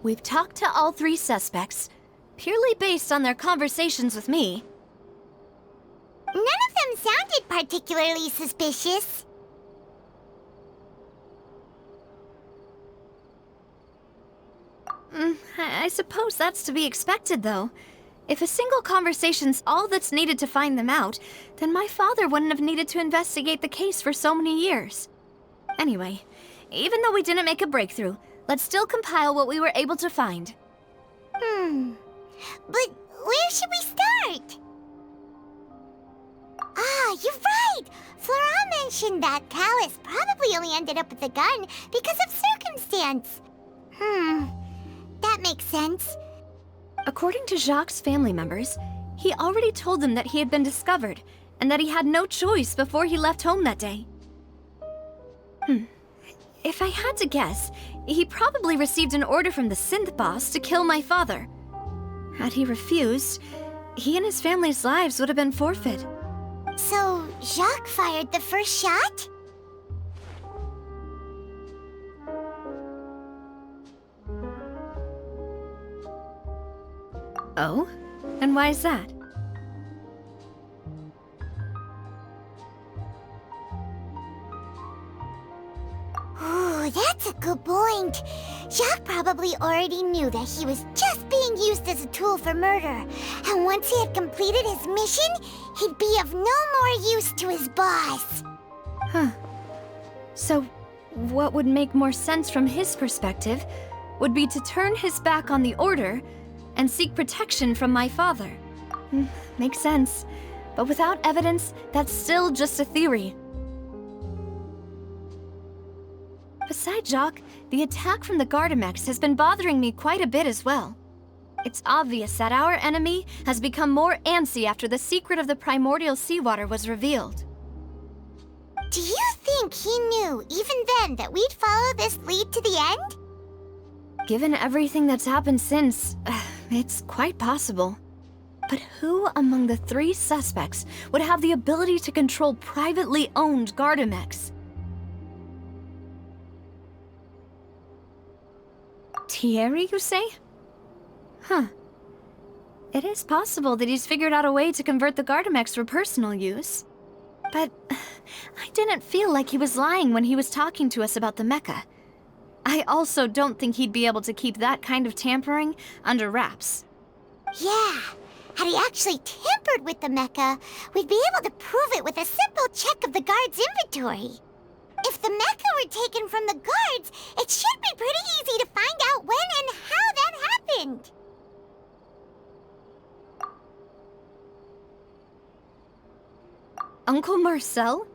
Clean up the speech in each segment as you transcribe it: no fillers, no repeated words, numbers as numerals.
We've talked to all three suspects, purely based on their conversations with me. None of them sounded particularly suspicious. I suppose that's to be expected, though. If a single conversation's all that's needed to find them out, then my father wouldn't have needed to investigate the case for so many years. Anyway, even though we didn't make a breakthrough, let's still compile what we were able to find. But where should we start? Ah, you're right! Flora mentioned that Callus probably only ended up with the gun because of circumstance. That makes sense. According to Jacques' family members, he already told them that he had been discovered, and that he had no choice before he left home that day. If I had to guess, he probably received an order from the synth boss to kill my father. Had he refused, he and his family's lives would have been forfeit. So, Jacques fired the first shot? Oh? And why is that? Ooh, that's a good point. Jacques probably already knew that he was just being used as a tool for murder. And once he had completed his mission, he'd be of no more use to his boss. So, what would make more sense from his perspective would be to turn his back on the order and seek protection from my father. Makes sense. But without evidence, that's still just a theory. Besides Jacques, the attack from the Gardamex has been bothering me quite a bit as well. It's obvious that our enemy has become more antsy after the secret of the primordial seawater was revealed. Do you think he knew, even then, that we'd follow this lead to the end? Given everything that's happened since, it's quite possible. But who among the three suspects would have the ability to control privately owned Gardamex? Thierry, you say? It is possible that he's figured out a way to convert the Gardamex for personal use. But I didn't feel like he was lying when he was talking to us about the mecha. I also don't think he'd be able to keep that kind of tampering under wraps. Yeah, had he actually tampered with the mecha, we'd be able to prove it with a simple check of the guard's inventory. If the mecha were taken from the guards, it should be pretty easy to find out when and how that happened. Uncle Marcel?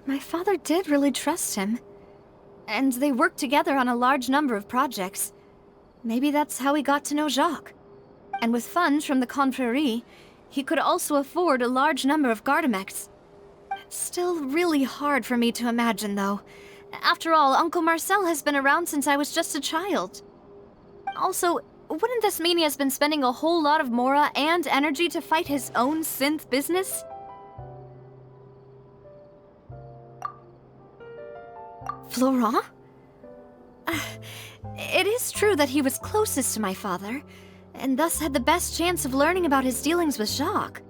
My father did really trust him. And they worked together on a large number of projects. Maybe that's how he got to know Jacques. And with funds from the Confrérie, he could also afford a large number of Gardamex. It's still really hard for me to imagine, though. After all, Uncle Marcel has been around since I was just a child. Also, wouldn't this mean he has been spending a whole lot of mora and energy to fight his own synth business? Florent? It is true that he was closest to my father, and thus had the best chance of learning about his dealings with Jacques.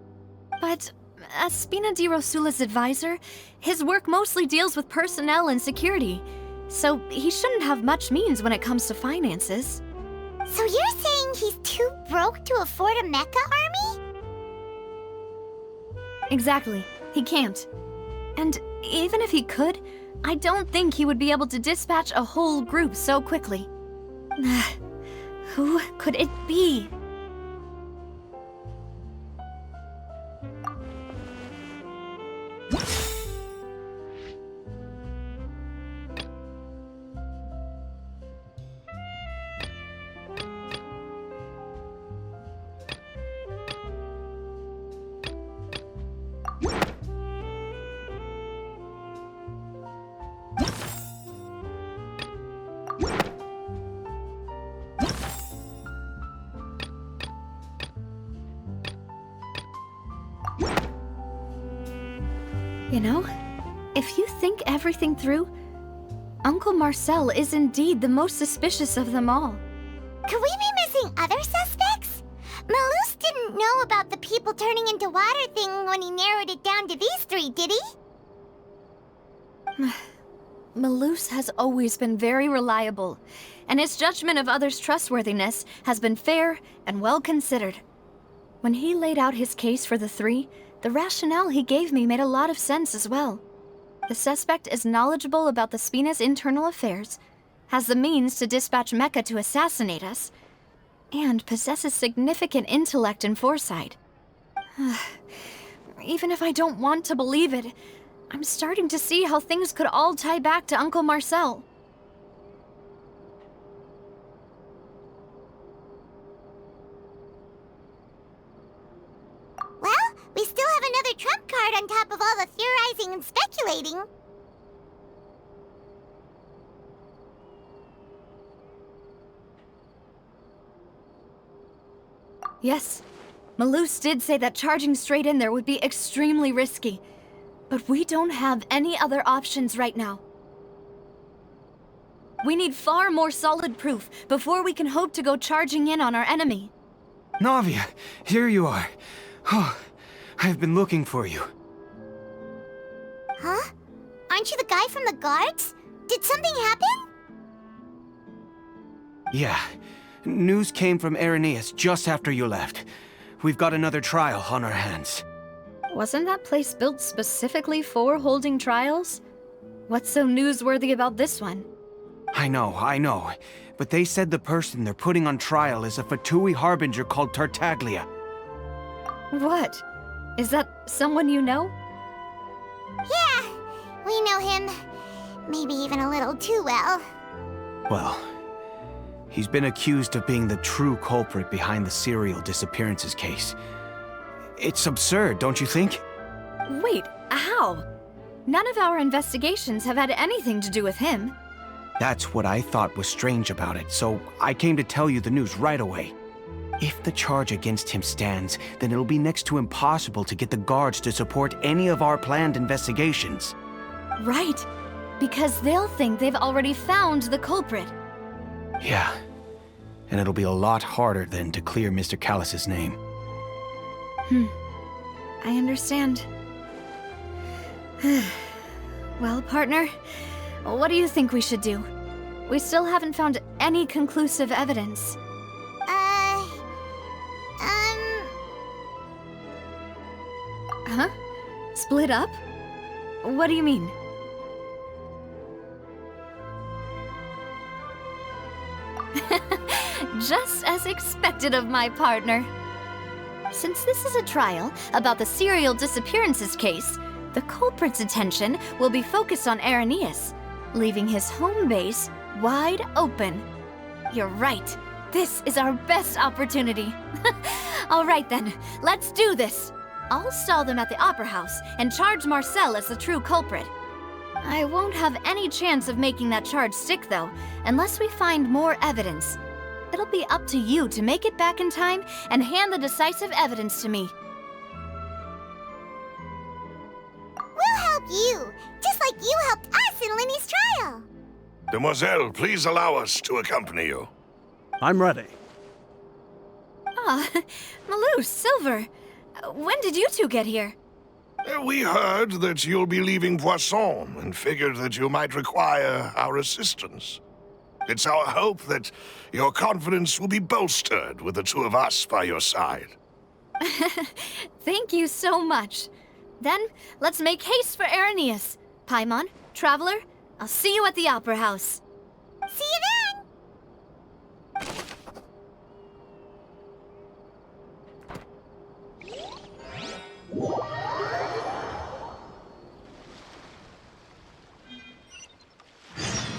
But as Spina di Rosula's advisor, his work mostly deals with personnel and security, so he shouldn't have much means when it comes to finances. So you're saying he's too broke to afford a mecha army? Exactly. He can't. And even if he could, I don't think he would be able to dispatch a whole group so quickly. Who could it be? You know, if you think everything through, Uncle Marcel is indeed the most suspicious of them all. Could we be missing other suspects? Malus didn't know about the people turning into water thing when he narrowed it down to these three, did he? Malus has always been very reliable, and his judgment of others' trustworthiness has been fair and well considered. When he laid out his case for the three, the rationale he gave me made a lot of sense as well. The suspect is knowledgeable about the Spina's internal affairs, has the means to dispatch Mecha to assassinate us, and possesses significant intellect and foresight. Even if I don't want to believe it, I'm starting to see how things could all tie back to Uncle Marcel. Well, we still have another trump card on top of all the theorizing and speculating. Yes, Malus did say that charging straight in there would be extremely risky, but we don't have any other options right now. We need far more solid proof before we can hope to go charging in on our enemy. Navia, here you are. Oh, I've been looking for you. Huh? Aren't you the guy from the guards? Did something happen? Yeah. News came from Irenaeus just after you left. We've got another trial on our hands. Wasn't that place built specifically for holding trials? What's so newsworthy about this one? I know. But they said the person they're putting on trial is a Fatui harbinger called Tartaglia. What? Is that someone you know? Yeah, we know him. Maybe even a little too well. Well, he's been accused of being the true culprit behind the serial disappearances case. It's absurd, don't you think? Wait, how? None of our investigations have had anything to do with him. That's what I thought was strange about it, so I came to tell you the news right away. If the charge against him stands, then it'll be next to impossible to get the guards to support any of our planned investigations. Right, because they'll think they've already found the culprit. Yeah, and it'll be a lot harder then to clear Mr. Callus's name. I understand. Well, partner, what do you think we should do? We still haven't found any conclusive evidence. Huh? Split up? What do you mean? Just as expected of my partner. Since this is a trial about the serial disappearances case, the culprit's attention will be focused on Irenaeus, leaving his home base wide open. You're right. This is our best opportunity. All right then, let's do this. I'll stall them at the Opera House and charge Marcel as the true culprit. I won't have any chance of making that charge stick, though, unless we find more evidence. It'll be up to you to make it back in time and hand the decisive evidence to me. We'll help you, just like you helped us in Linny's trial. Demoiselle, please allow us to accompany you. I'm ready. Ah, Malus, Silver. When did you two get here? We heard that you'll be leaving Poisson and figured that you might require our assistance. It's our hope that your confidence will be bolstered with the two of us by your side. Thank you so much. Then, let's make haste for Irenaeus. Paimon, Traveler, I'll see you at the Opera House. See you then!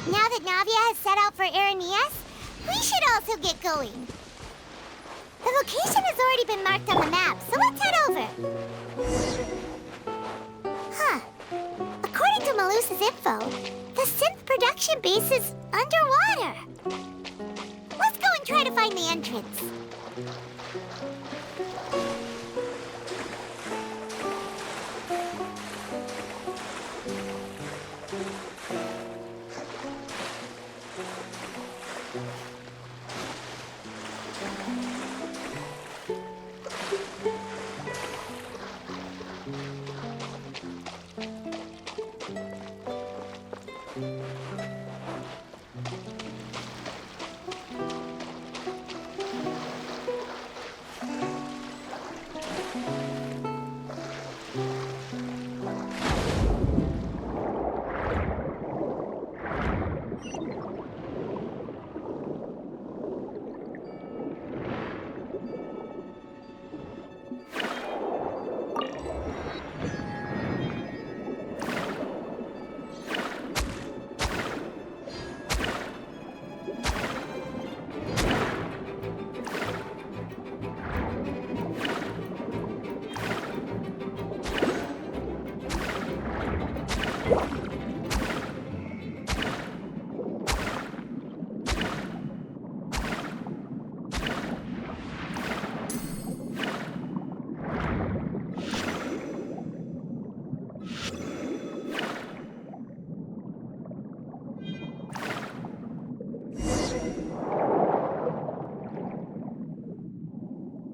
Now that Navia has set out for Irenaeus, we should also get going. The location has already been marked on the map, so let's head over. Huh. According to Malus's info, the synth production base is underwater. Let's go and try to find the entrance.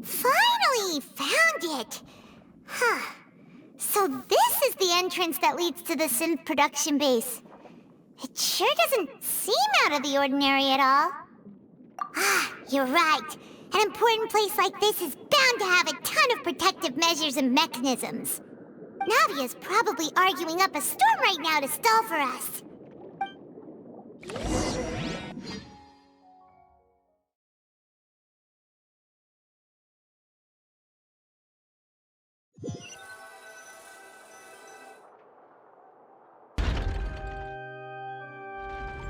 Finally found it! Huh. So this is the entrance that leads to the synth production base. It sure doesn't seem out of the ordinary at all. Ah, you're right. An important place like this is bound to have a ton of protective measures and mechanisms. Navia's probably arguing up a storm right now to stall for us.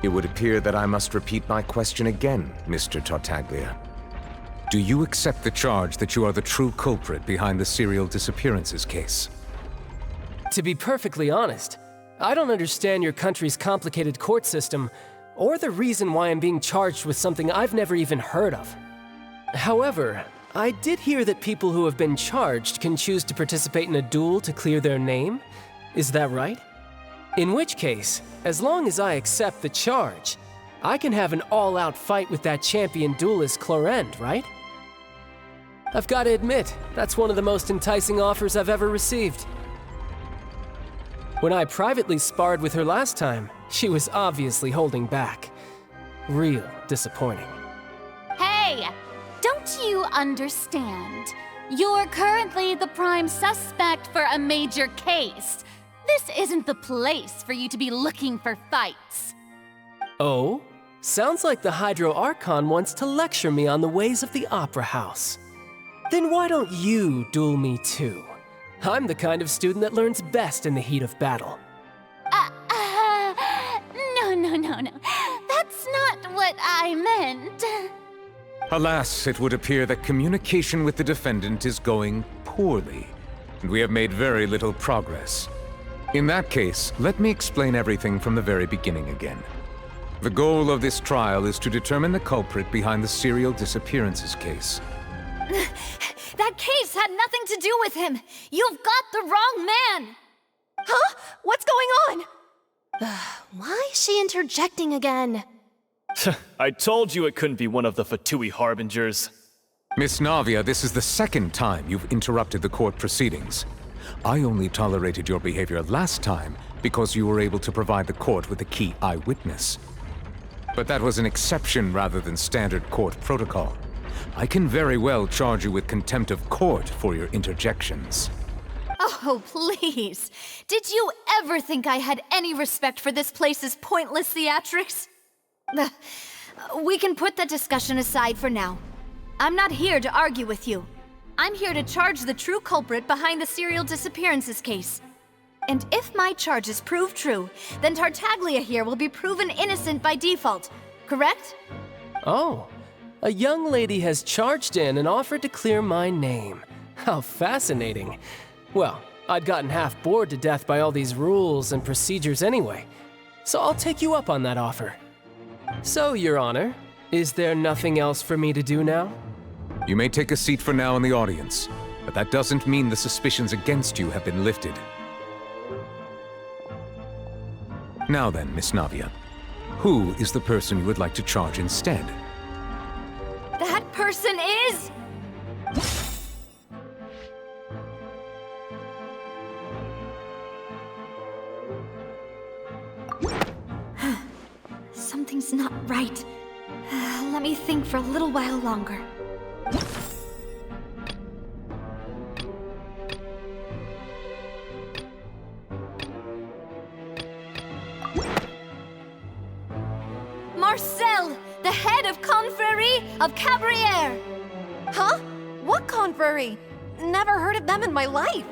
It would appear that I must repeat my question again, Mr. Tartaglia. Do you accept the charge that you are the true culprit behind the serial disappearances case? To be perfectly honest, I don't understand your country's complicated court system, or the reason why I'm being charged with something I've never even heard of. However, I did hear that people who have been charged can choose to participate in a duel to clear their name. Is that right? In which case, as long as I accept the charge, I can have an all-out fight with that champion duelist Clorend, right? I've got to admit, that's one of the most enticing offers I've ever received. When I privately sparred with her last time, she was obviously holding back. Real disappointing. Hey! Don't you understand? You're currently the prime suspect for a major case. This isn't the place for you to be looking for fights. Oh? Sounds like the Hydro Archon wants to lecture me on the ways of the Opera House. Then why don't you duel me too? I'm the kind of student that learns best in the heat of battle. No. That's not what I meant. Alas, it would appear that communication with the defendant is going poorly, and we have made very little progress. In that case, let me explain everything from the very beginning again. The goal of this trial is to determine the culprit behind the serial disappearances case. That case had nothing to do with him! You've got the wrong man! Huh? What's going on? Why is she interjecting again? I told you it couldn't be one of the Fatui Harbingers. Miss Navia, this is the second time you've interrupted the court proceedings. I only tolerated your behavior last time because you were able to provide the court with a key eyewitness. But that was an exception rather than standard court protocol. I can very well charge you with contempt of court for your interjections. Oh, please. Did you ever think I had any respect for this place's pointless theatrics? We can put that discussion aside for now. I'm not here to argue with you. I'm here to charge the true culprit behind the serial disappearances case. And if my charges prove true, then Tartaglia here will be proven innocent by default, correct? Oh, a young lady has charged in and offered to clear my name. How fascinating. Well, I'd gotten half bored to death by all these rules and procedures anyway, so I'll take you up on that offer. So, Your Honor, is there nothing else for me to do now? You may take a seat for now in the audience, but that doesn't mean the suspicions against you have been lifted. Now then, Miss Navia, who is the person you would like to charge instead? That person is... Something's not right. Let me think for a little while longer. Marcel, the head of Confrérie of Cabrières! Huh? What confrérie? Never heard of them in my life.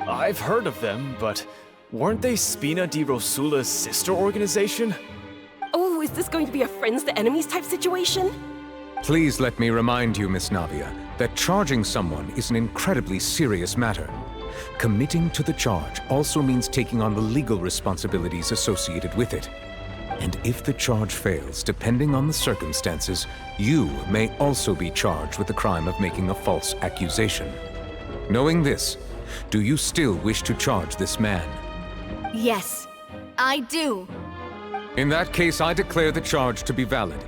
I've heard of them, but weren't they Spina di Rosula's sister organization? Oh, is this going to be a friends to enemies type situation? Please let me remind you, Miss Navia, that charging someone is an incredibly serious matter. Committing to the charge also means taking on the legal responsibilities associated with it. And if the charge fails, depending on the circumstances, you may also be charged with the crime of making a false accusation. Knowing this, do you still wish to charge this man? Yes, I do. In that case, I declare the charge to be valid.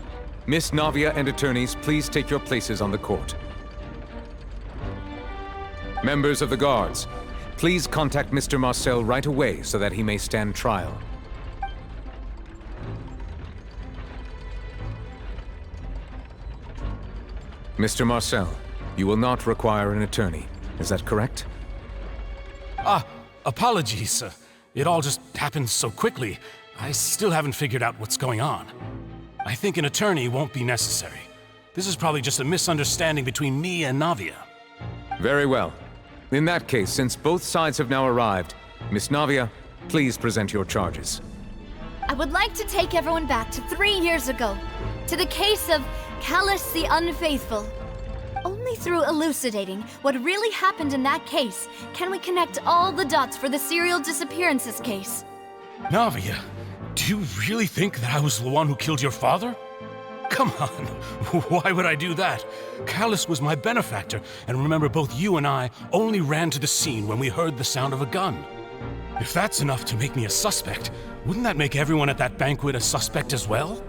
Miss Navia and attorneys, please take your places on the court. Members of the guards, please contact Mr. Marcel right away so that he may stand trial. Mr. Marcel, you will not require an attorney. Is that correct? Apologies. It all just happened so quickly. I still haven't figured out what's going on. I think an attorney won't be necessary. This is probably just a misunderstanding between me and Navia. Very well. In that case, since both sides have now arrived, Miss Navia, please present your charges. I would like to take everyone back to 3 years ago, to the case of Callus the Unfaithful. Only through elucidating what really happened in that case can we connect all the dots for the serial disappearances case. Navia, do you really think that I was the one who killed your father? Come on, why would I do that? Callus was my benefactor, and remember both you and I only ran to the scene when we heard the sound of a gun. If that's enough to make me a suspect, wouldn't that make everyone at that banquet a suspect as well?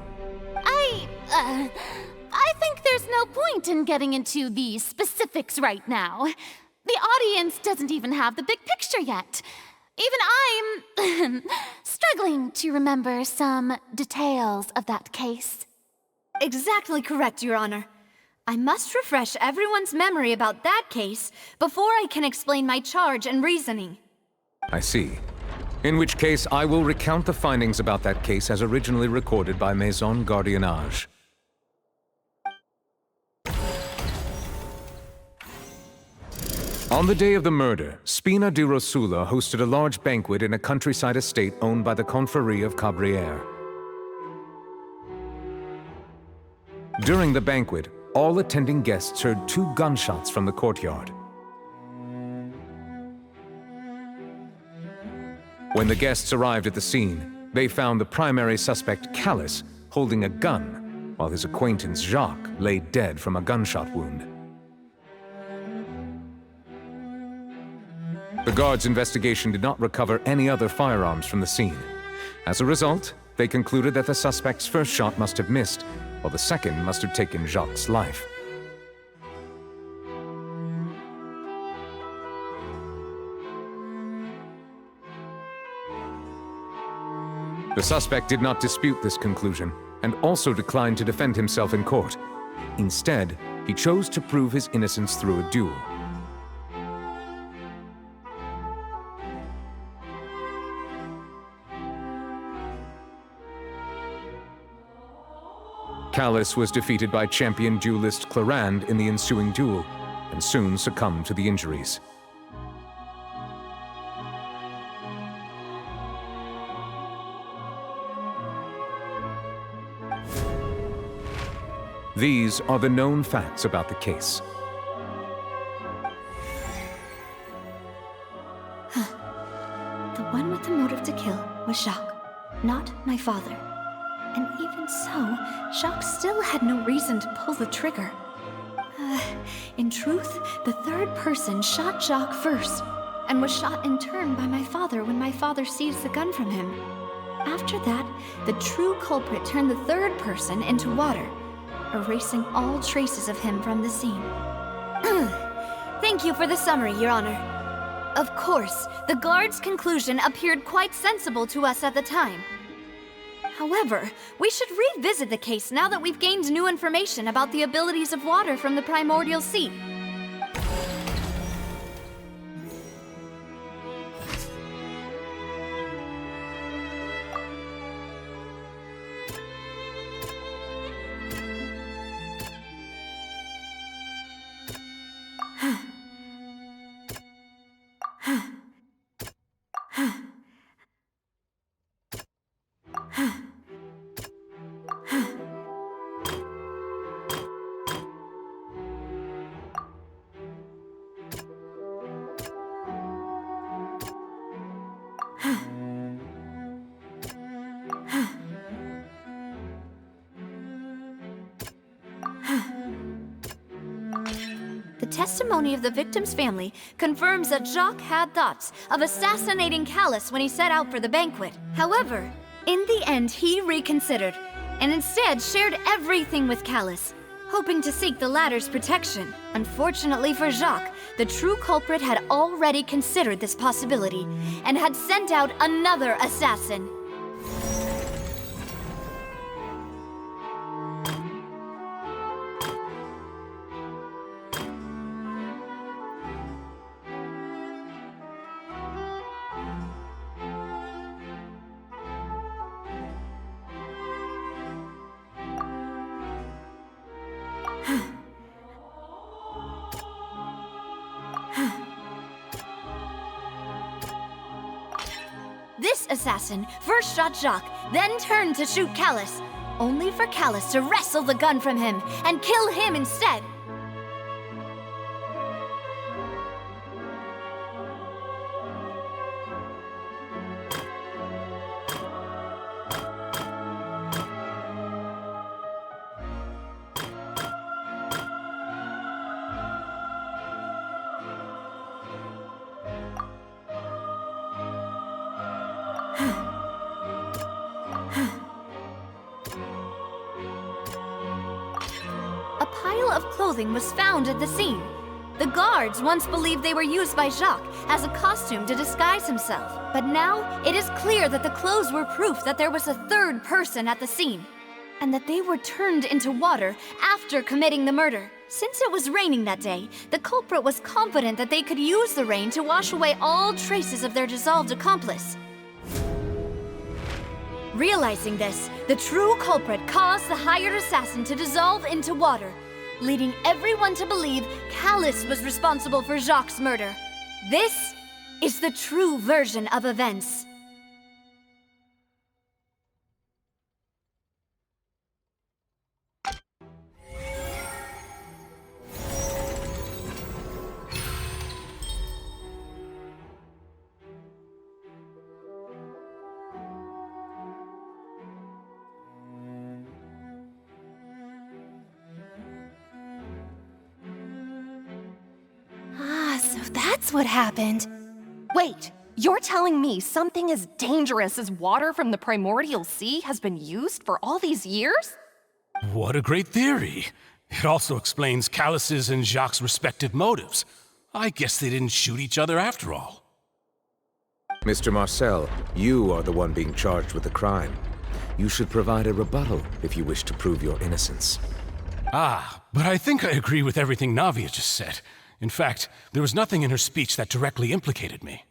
I think there's no point in getting into the specifics right now. The audience doesn't even have the big picture yet. Even I'm struggling to remember some details of that case. Exactly correct, Your Honor. I must refresh everyone's memory about that case before I can explain my charge and reasoning. I see. In which case, I will recount the findings about that case as originally recorded by Maison Gardiennage. On the day of the murder, Spina di Rosula hosted a large banquet in a countryside estate owned by the Confrérie of Cabrières. During the banquet, all attending guests heard 2 gunshots from the courtyard. When the guests arrived at the scene, they found the primary suspect, Callus, holding a gun, while his acquaintance, Jacques, lay dead from a gunshot wound. The guards' investigation did not recover any other firearms from the scene. As a result, they concluded that the suspect's first shot must have missed, while the second must have taken Jacques' life. The suspect did not dispute this conclusion, and also declined to defend himself in court. Instead, he chose to prove his innocence through a duel. Callus was defeated by champion duelist Clarande in the ensuing duel, and soon succumbed to the injuries. These are the known facts about the case. The one with the motive to kill was Jacques, not my father. And even so, Jacques still had no reason to pull the trigger. In truth, the third person shot Jacques first, and was shot in turn by my father when my father seized the gun from him. After that, the true culprit turned the third person into water, erasing all traces of him from the scene. Thank you for the summary, Your Honor. Of course, the guard's conclusion appeared quite sensible to us at the time. However, we should revisit the case now that we've gained new information about the abilities of water from the primordial sea. The testimony of the victim's family confirms that Jacques had thoughts of assassinating Callus when he set out for the banquet. However, in the end, he reconsidered and instead shared everything with Callus, hoping to seek the latter's protection. Unfortunately for Jacques, the true culprit had already considered this possibility and had sent out another assassin. This assassin first shot Jacques, then turned to shoot Callus, only for Callus to wrestle the gun from him and kill him instead. A pile of clothing was found at the scene. The guards once believed they were used by Jacques as a costume to disguise himself. But now, it is clear that the clothes were proof that there was a third person at the scene, and that they were turned into water after committing the murder. Since it was raining that day, the culprit was confident that they could use the rain to wash away all traces of their dissolved accomplice. Realizing this, the true culprit caused the hired assassin to dissolve into water, leading everyone to believe Callus was responsible for Jacques' murder. This is the true version of events. So that's what happened. Wait, you're telling me something as dangerous as water from the primordial sea has been used for all these years? What a great theory. It also explains Callus's and Jacques' respective motives. I guess they didn't shoot each other after all. Mr. Marcel, you are the one being charged with the crime. You should provide a rebuttal if you wish to prove your innocence. Ah, but I think I agree with everything Navia just said. In fact, there was nothing in her speech that directly implicated me.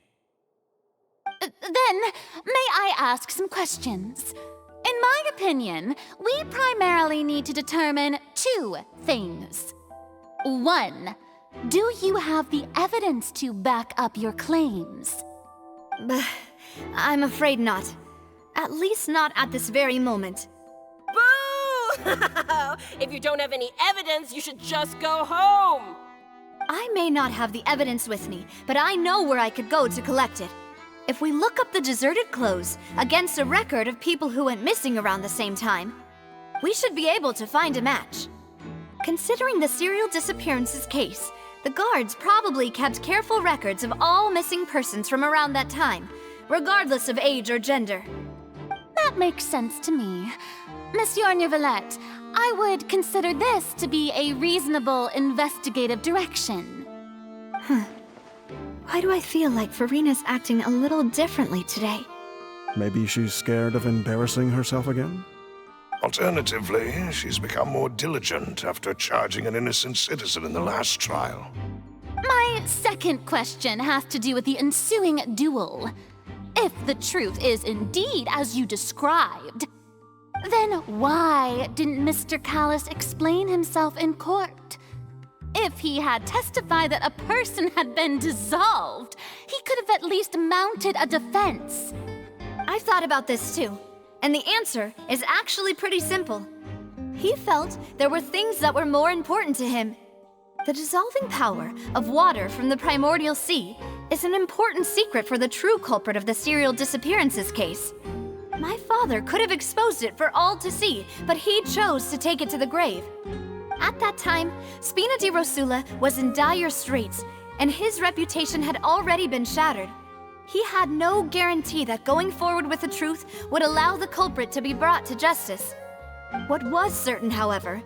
Then, may I ask some questions? In my opinion, we primarily need to determine two things. One, do you have the evidence to back up your claims? I'm afraid not. At least not at this very moment. Boo! If you don't have any evidence, you should just go home! I may not have the evidence with me, but I know where I could go to collect it. If we look up the deserted clothes against a record of people who went missing around the same time, we should be able to find a match. Considering the serial disappearances case, the guards probably kept careful records of all missing persons from around that time, regardless of age or gender. That makes sense to me. Monsieur Neuvillette, I would consider this to be a reasonable investigative direction. Why do I feel like Farina's acting a little differently today? Maybe she's scared of embarrassing herself again? Alternatively, she's become more diligent after charging an innocent citizen in the last trial. My second question has to do with the ensuing duel. If the truth is indeed as you described, then why didn't Mr. Callus explain himself in court? If he had testified that a person had been dissolved, he could have at least mounted a defense. I've thought about this too, and the answer is actually pretty simple. He felt there were things that were more important to him. The dissolving power of water from the primordial sea is an important secret for the true culprit of the serial disappearances case. My father could have exposed it for all to see, but he chose to take it to the grave. At that time, Spina di Rosula was in dire straits, and his reputation had already been shattered. He had no guarantee that going forward with the truth would allow the culprit to be brought to justice. What was certain, however,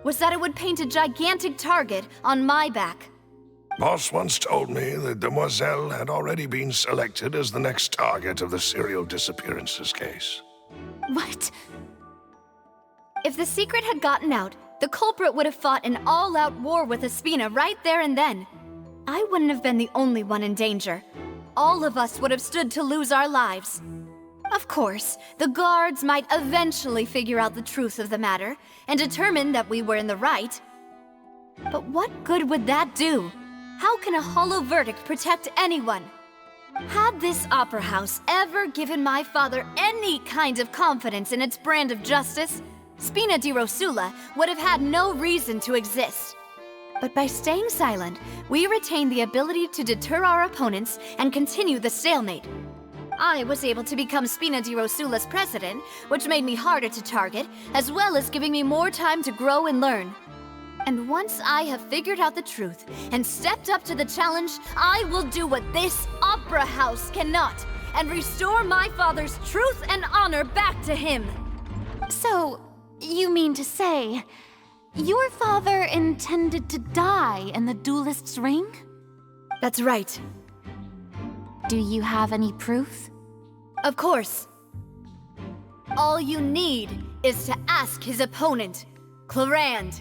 was that it would paint a gigantic target on my back. Boss once told me that Demoiselle had already been selected as the next target of the serial disappearances case. What? If the secret had gotten out, the culprit would have fought an all-out war with Espina right there and then. I wouldn't have been the only one in danger. All of us would have stood to lose our lives. Of course, the guards might eventually figure out the truth of the matter and determine that we were in the right. But what good would that do? How can a hollow verdict protect anyone? Had this opera house ever given my father any kind of confidence in its brand of justice, Spina di Rosula would have had no reason to exist. But by staying silent, we retained the ability to deter our opponents and continue the stalemate. I was able to become Spina di Rosula's president, which made me harder to target, as well as giving me more time to grow and learn. And once I have figured out the truth and stepped up to the challenge, I will do what this opera house cannot, and restore my father's truth and honor back to him. So, you mean to say, your father intended to die in the duelist's ring? That's right. Do you have any proof? Of course. All you need is to ask his opponent, Clarand.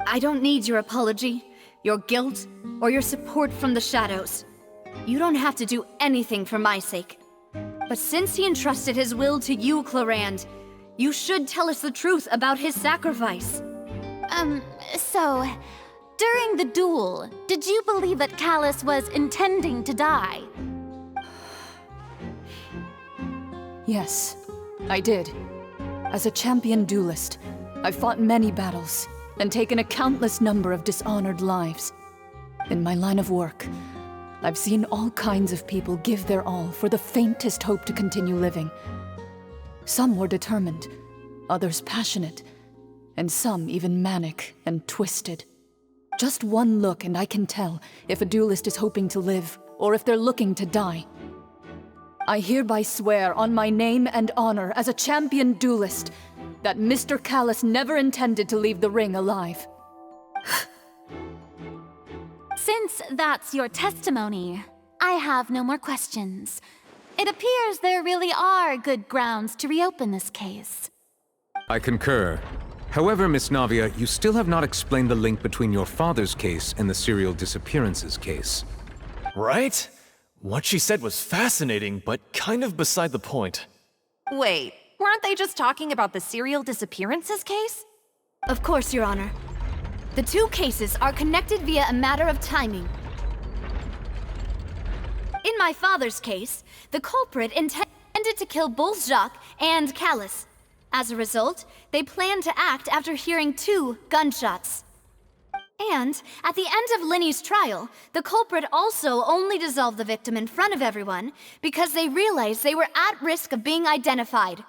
I don't need your apology, your guilt, or your support from the shadows. You don't have to do anything for my sake. But since he entrusted his will to you, Clarand, you should tell us the truth about his sacrifice. So, during the duel, did you believe that Callus was intending to die? Yes, I did. As a champion duelist, I've fought many battles and taken a countless number of dishonored lives. In my line of work, I've seen all kinds of people give their all for the faintest hope to continue living. Some were determined, others passionate, and some even manic and twisted. Just one look and I can tell if a duelist is hoping to live or if they're looking to die. I hereby swear on my name and honor as a champion duelist that Mr. Callus never intended to leave the ring alive. Since that's your testimony, I have no more questions. It appears there really are good grounds to reopen this case. I concur. However, Miss Navia, you still have not explained the link between your father's case and the serial disappearances case. Right? What she said was fascinating, but kind of beside the point. Wait, weren't they just talking about the serial disappearances case? Of course, Your Honor. The two cases are connected via a matter of timing. In my father's case, the culprit intended to kill both Jacques and Callus. As a result, they planned to act after hearing 2 gunshots. And at the end of Linny's trial, the culprit also only dissolved the victim in front of everyone because they realized they were at risk of being identified.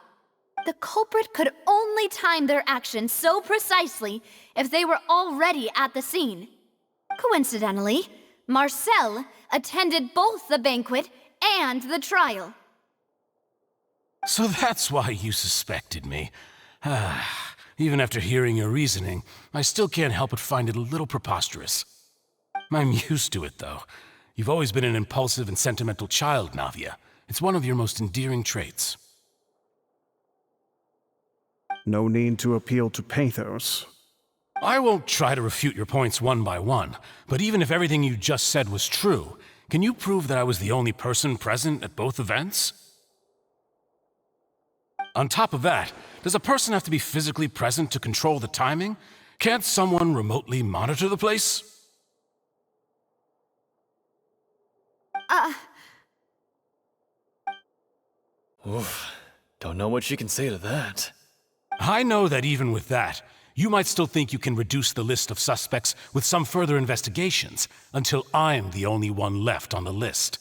The culprit could only time their actions so precisely if they were already at the scene. Coincidentally, Marcel attended both the banquet and the trial. So that's why you suspected me. Even after hearing your reasoning, I still can't help but find it a little preposterous. I'm used to it, though. You've always been an impulsive and sentimental child, Navia. It's one of your most endearing traits. No need to appeal to pathos. I won't try to refute your points one by one, but even if everything you just said was true, can you prove that I was the only person present at both events? On top of that, does a person have to be physically present to control the timing? Can't someone remotely monitor the place? Oof. Don't know what you can say to that. I know that even with that, you might still think you can reduce the list of suspects with some further investigations, until I'm the only one left on the list.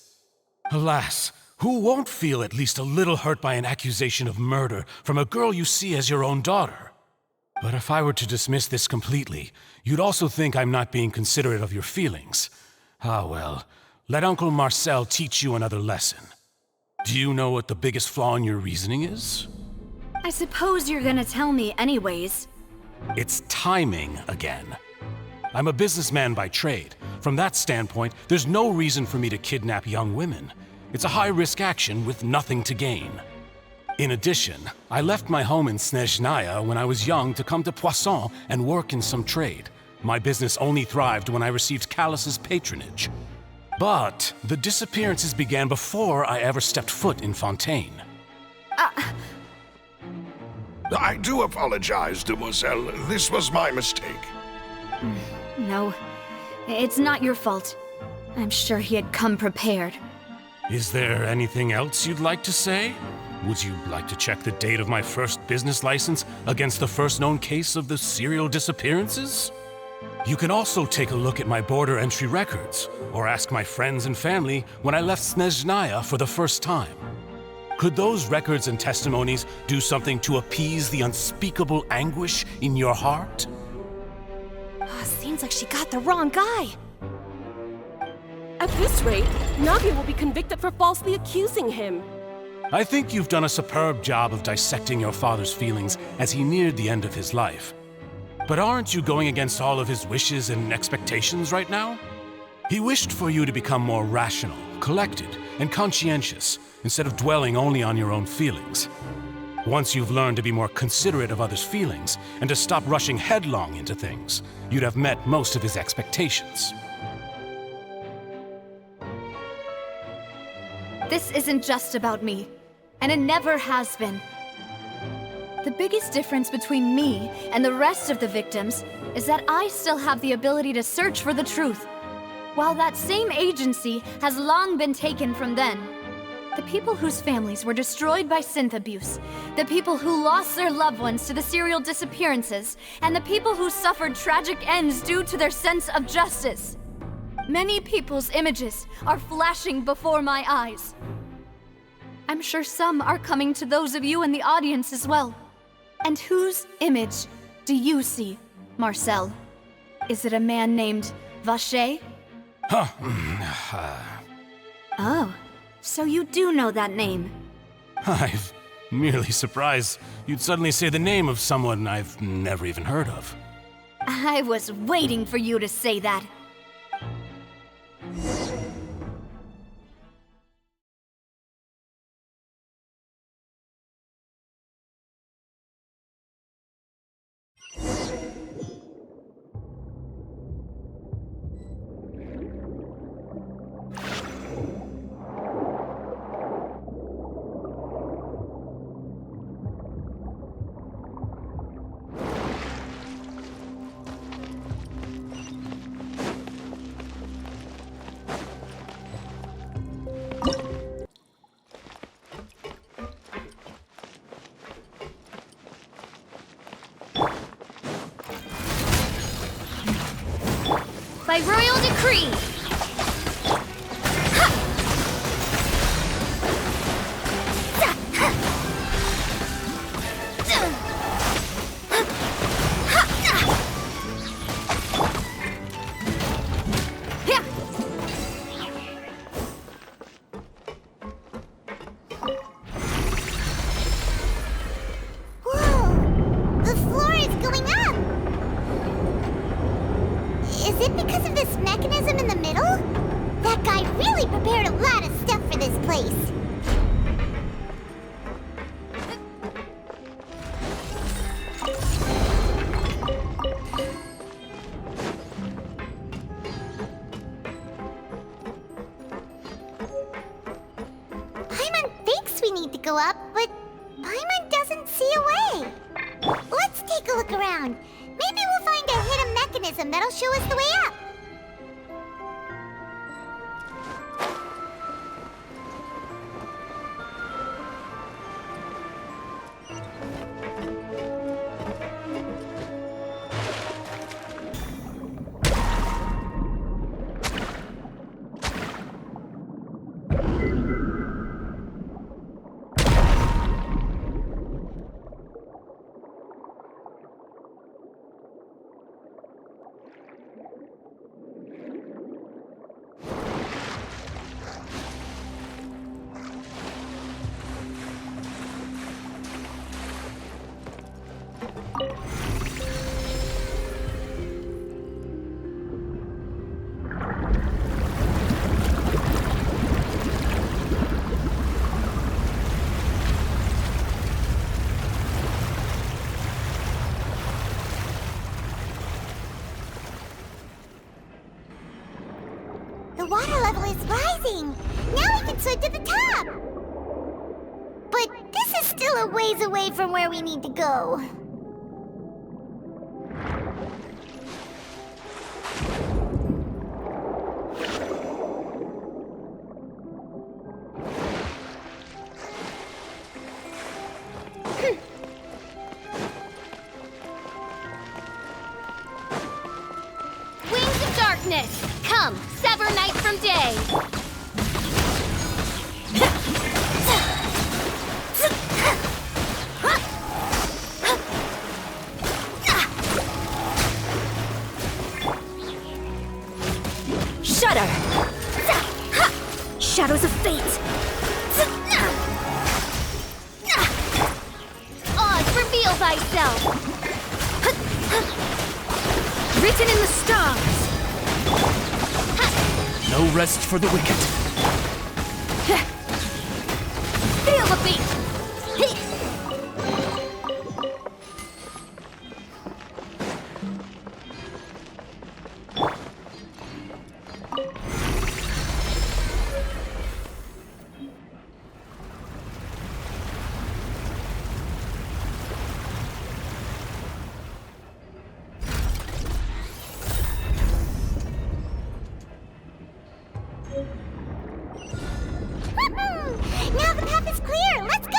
Alas, who won't feel at least a little hurt by an accusation of murder from a girl you see as your own daughter? But if I were to dismiss this completely, you'd also think I'm not being considerate of your feelings. Ah well, let Uncle Marcel teach you another lesson. Do you know what the biggest flaw in your reasoning is? I suppose you're gonna tell me anyways. It's timing again. I'm a businessman by trade. From that standpoint, there's no reason for me to kidnap young women. It's a high-risk action with nothing to gain. In addition, I left my home in Snezhnaya when I was young to come to Poisson and work in some trade. My business only thrived when I received Callus's patronage. But the disappearances began before I ever stepped foot in Fontaine. I do apologize, demoiselle. This was my mistake. No, it's not your fault. I'm sure he had come prepared. Is there anything else you'd like to say? Would you like to check the date of my first business license against the first known case of the serial disappearances? You can also take a look at my border entry records, or ask my friends and family when I left Snezhnaya for the first time. Could those records and testimonies do something to appease the unspeakable anguish in your heart? Seems like she got the wrong guy. At this rate, Navia will be convicted for falsely accusing him. I think you've done a superb job of dissecting your father's feelings as he neared the end of his life. But aren't you going against all of his wishes and expectations right now? He wished for you to become more rational, collected, and conscientious, instead of dwelling only on your own feelings. Once you've learned to be more considerate of others' feelings, and to stop rushing headlong into things, you'd have met most of his expectations. This isn't just about me, and it never has been. The biggest difference between me and the rest of the victims is that I still have the ability to search for the truth, while that same agency has long been taken from them. The people whose families were destroyed by synth abuse, the people who lost their loved ones to the serial disappearances, and the people who suffered tragic ends due to their sense of justice. Many people's images are flashing before my eyes. I'm sure some are coming to those of you in the audience as well. And whose image do you see, Marcel? Is it a man named Vacher? Oh, so you do know that name. I'm merely surprised you'd suddenly say the name of someone I've never even heard of. I was waiting for you to say that. By royal decree! Whoa! The floor is going up! Is it because of this mechanism in the middle? go up, but Paimon doesn't see a way. Let's take a look around. Maybe we'll find a hidden mechanism that'll show us the way up. The water level is rising. Now we can swim to the top. But this is still a ways away from where we need to go. Wings of darkness, come, sever night from day. Shudder! Shadows of fate! Oz, reveal thyself. Written in the stars! No rest for the wicked. Feel the beat. Now the path is clear. Let's go!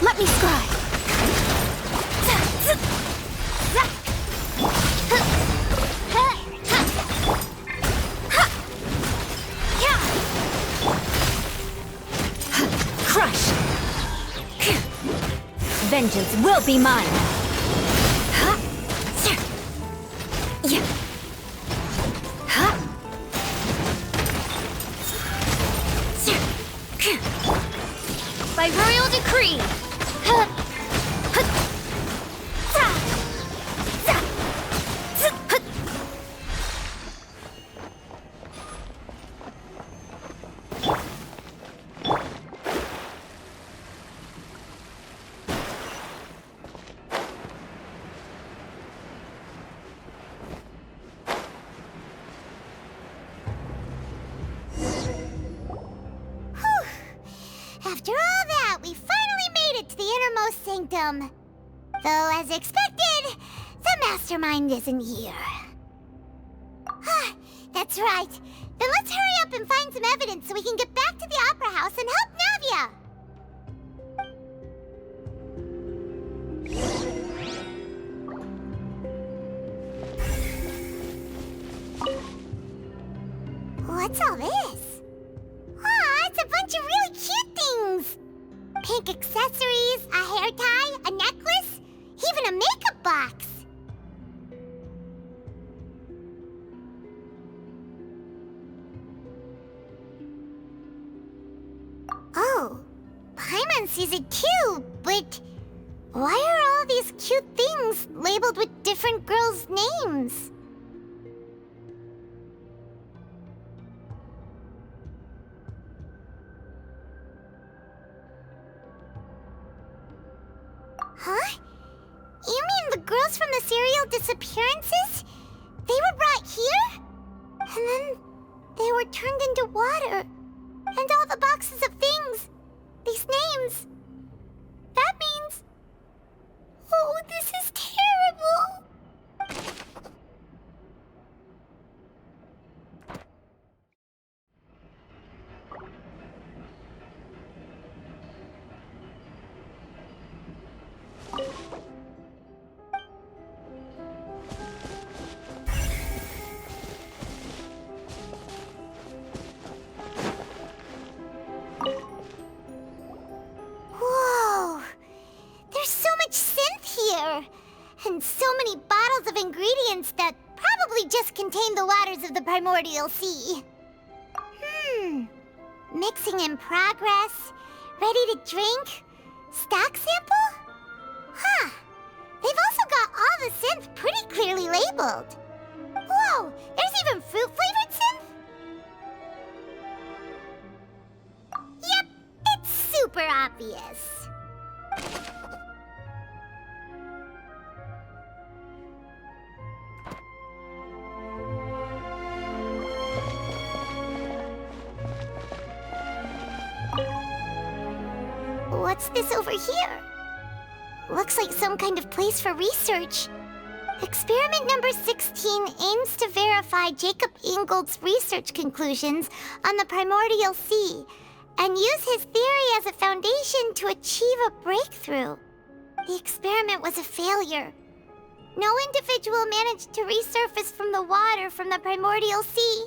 Let me scry! Crush! Vengeance will be mine! By royal decree. After all that, we finally made it to the innermost sanctum. Though, as expected, the mastermind isn't here. That's right. Then let's hurry up and find some evidence so we can get back to the Opera House and help Navia. What's all this? Aw, it's a bunch of really cute things! Pink accessories, a hair tie, a necklace, even a makeup box! Oh, Paimon sees it too, but why are all these cute things labeled with different girls' names? Huh? You mean the girls from the serial disappearances? They were brought here? And then they were turned into water. And all the boxes of things, these names. That means... Oh, this is terrible! Whoa! There's so much synth here! And so many bottles of ingredients that probably just contain the waters of the primordial sea. Mixing in progress, ready to drink, stock sample? Huh. They've also got all the synth pretty clearly labeled. Whoa, there's even fruit-flavored synth? Yep, it's super obvious. What's this over here? Looks like some kind of place for research. Experiment number 16 aims to verify Jacob Ingold's research conclusions on the primordial sea and use his theory as a foundation to achieve a breakthrough. The experiment was a failure. No individual managed to resurface from the water from the primordial sea.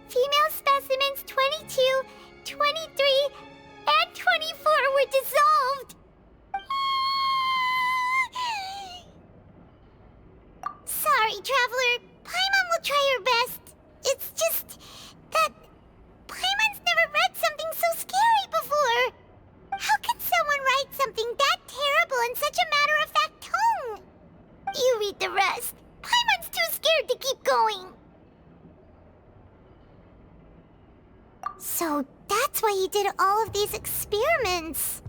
Female specimens 22, 23, and 24 were dissolved. Sorry, Traveler. Paimon will try her best. It's just that Paimon's never read something so scary before. How can someone write something that terrible in such a matter-of-fact tone? You read the rest. Paimon's too scared to keep going. So that's why he did all of these experiments.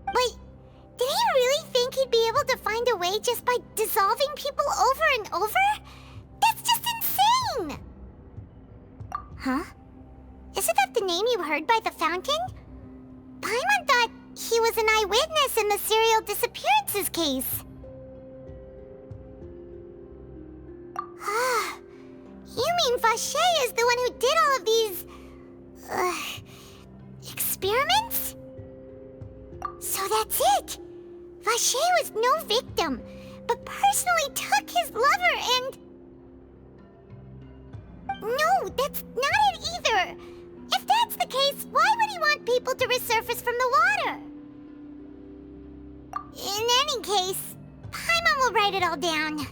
But did he really think he'd be able to find a way just by dissolving people over and over? That's just insane! Huh? Isn't that the name you heard by the fountain? Paimon thought he was an eyewitness in the serial disappearances case. Ah, you mean Vache is the one who did all of these... experiments? So that's it! Vache was no victim, but personally took his lover and... No, that's not it either! If that's the case, why would he want people to resurface from the water? In any case, Paimon will write it all down.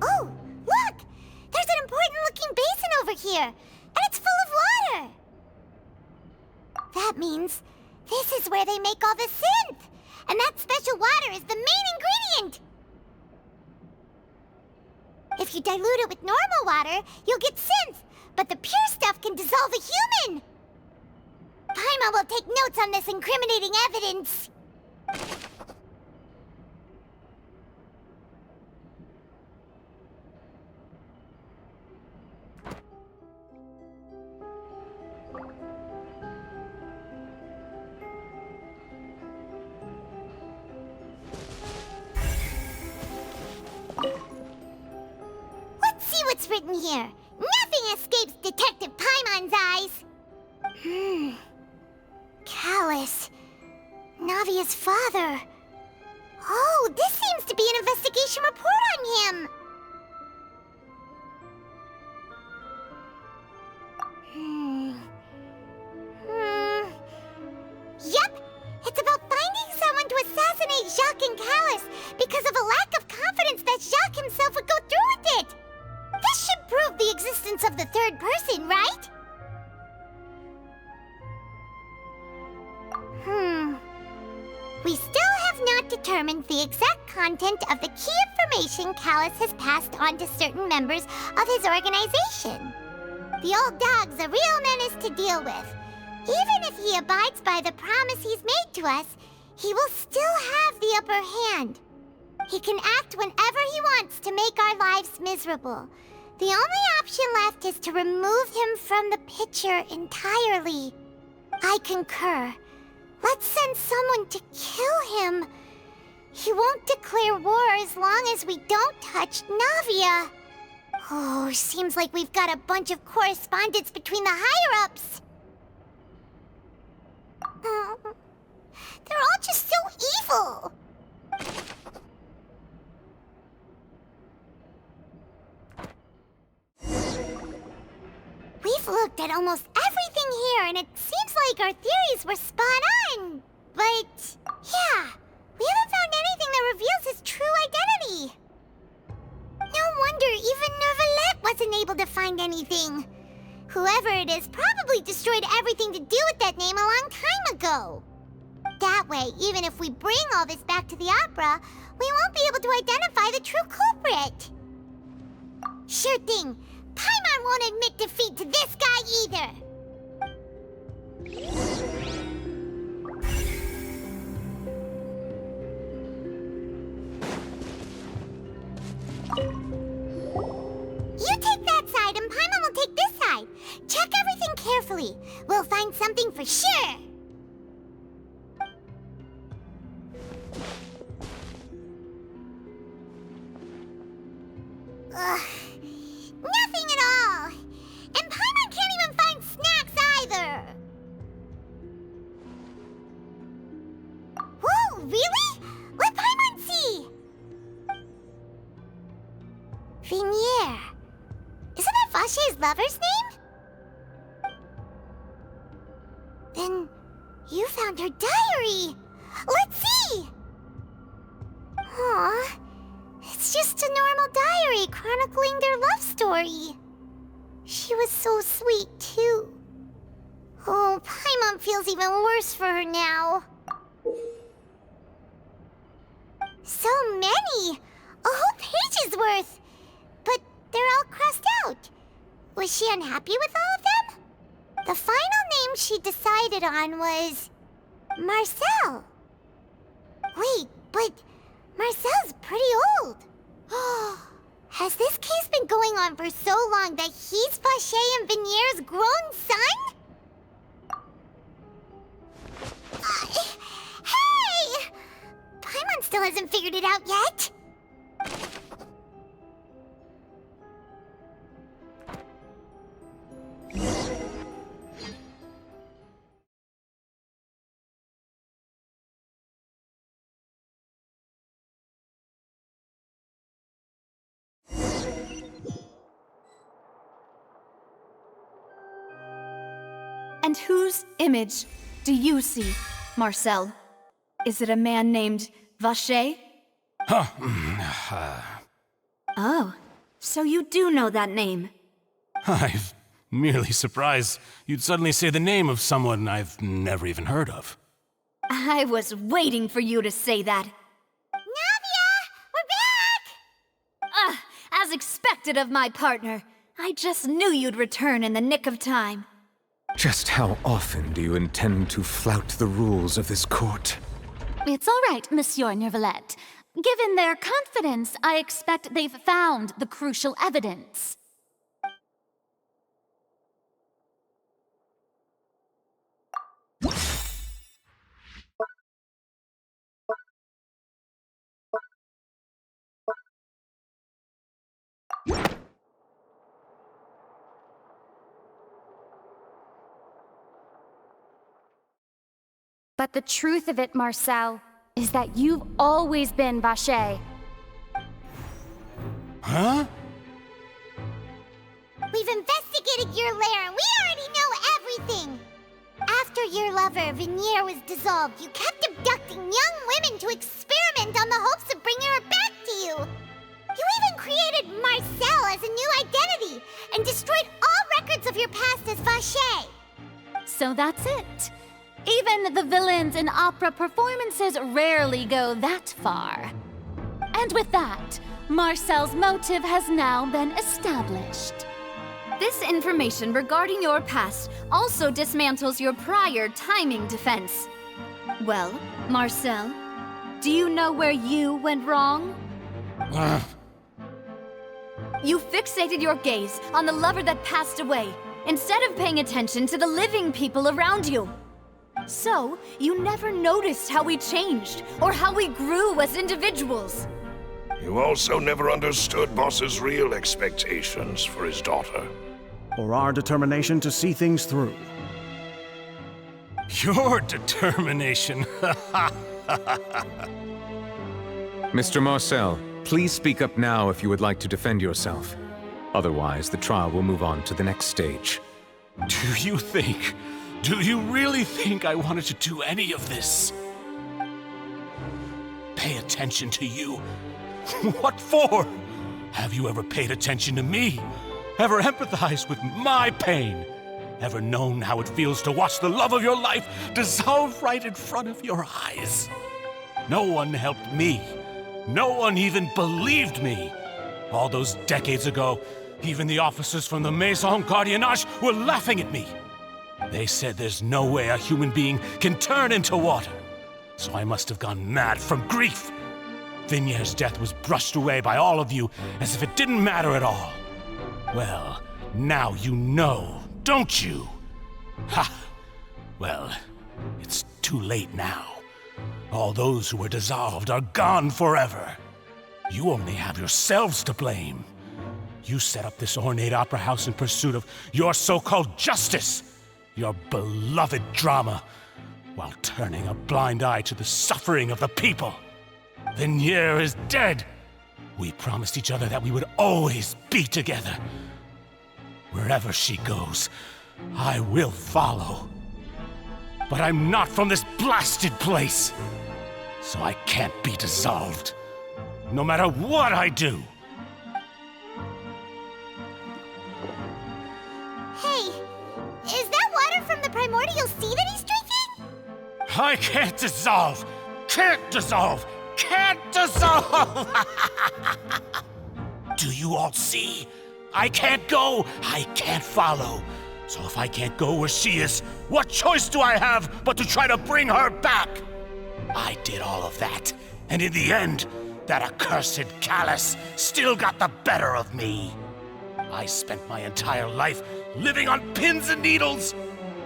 Oh, look! There's an important-looking basin over here, and it's full of water! That means this is where they make all the synth, and that special water is the main ingredient! If you dilute it with normal water, you'll get synth, but the pure stuff can dissolve a human! Paimon will take notes on this incriminating evidence. what's written here. Nothing escapes Detective Paimon's eyes. Callus. Navia's father. Oh, this seems to be an investigation report on him. Yep, it's about finding someone to assassinate Jacques and Callus because of a lack of confidence that Jacques himself would go through with it. This should prove the existence of the third person, right? We still have not determined the exact content of the key information Callus has passed on to certain members of his organization. The old dog's a real menace to deal with. Even if he abides by the promise he's made to us, he will still have the upper hand. He can act whenever he wants to make our lives miserable. The only option left is to remove him from the picture entirely. I concur. Let's send someone to kill him. He won't declare war as long as we don't touch Navia. Oh, seems like we've got a bunch of correspondence between the higher-ups. They're all just so evil. We've looked at almost everything here, and it seems like our theories were spot on. But, yeah, we haven't found anything that reveals his true identity. No wonder even Neuvillette wasn't able to find anything. Whoever it is probably destroyed everything to do with that name a long time ago. That way, even if we bring all this back to the opera, we won't be able to identify the true culprit. Sure thing. Paimon won't admit defeat to this guy either. You take that side and Paimon will take this side. Check everything carefully. We'll find something for sure. Ugh. Nothing at all! And Paimon can't even find snacks either! Whoa, really? Let Paimon see! Vinier. Isn't that Vache's lover's name? Then you found her diary! Let's see! Aw. It's just a normal diary chronicling their love story. She was so sweet, too. Oh, Paimon feels even worse for her now. So many! A whole page's worth! But they're all crossed out. Was she unhappy with all of them? The final name she decided on was... Marcel. Wait, but... Marcel's pretty old. Has this case been going on for so long that he's Vache and Vinier's grown son? Hey! Paimon still hasn't figured it out yet. And whose image do you see, Marcel? Is it a man named Vache? Oh, so you do know that name. I'm merely surprised you'd suddenly say the name of someone I've never even heard of. I was waiting for you to say that. Navia! We're back! As expected of my partner. I just knew you'd return in the nick of time. Just how often do you intend to flout the rules of this court? It's all right, Monsieur Neuvillette. Given their confidence, I expect they've found the crucial evidence. But the truth of it, Marcel, is that you've always been Vacher. Huh? We've investigated your lair and we already know everything! After your lover, Vignier, was dissolved, you kept abducting young women to experiment on the hopes of bringing her back to you! You even created Marcel as a new identity and destroyed all records of your past as Vacher! So that's it. Even the villains in opera performances rarely go that far. And with that, Marcel's motive has now been established. This information regarding your past also dismantles your prior timing defense. Well, Marcel, do you know where you went wrong? You fixated your gaze on the lover that passed away, instead of paying attention to the living people around you. So, you never noticed how we changed, or how we grew as individuals. You also never understood Boss's real expectations for his daughter. Or our determination to see things through. Your determination. Mr. Marcel, please speak up now if you would like to defend yourself. Otherwise, the trial will move on to the next stage. Do you really think I wanted to do any of this? Pay attention to you? What for? Have you ever paid attention to me? Ever empathized with my pain? Ever known how it feels to watch the love of your life dissolve right in front of your eyes? No one helped me. No one even believed me. All those decades ago, even the officers from the Maison Gardiennage were laughing at me. They said there's no way a human being can turn into water. So I must have gone mad from grief. Vignier's death was brushed away by all of you as if it didn't matter at all. Well, now you know, don't you? Ha! Well, it's too late now. All those who were dissolved are gone forever. You only have yourselves to blame. You set up this ornate opera house in pursuit of your so-called justice, your beloved drama, while turning a blind eye to the suffering of the people. Vignier is dead. We promised each other that we would always be together. Wherever she goes, I will follow. But I'm not from this blasted place, so I can't be dissolved, no matter what I do. Hey, is that water from the primordial sea that he's drinking? I can't dissolve! Can't dissolve! Can't dissolve! Do you all see? I can't go! I can't follow! So if I can't go where she is, what choice do I have but to try to bring her back? I did all of that, and in the end, that accursed Callus still got the better of me. I spent my entire life living on pins and needles,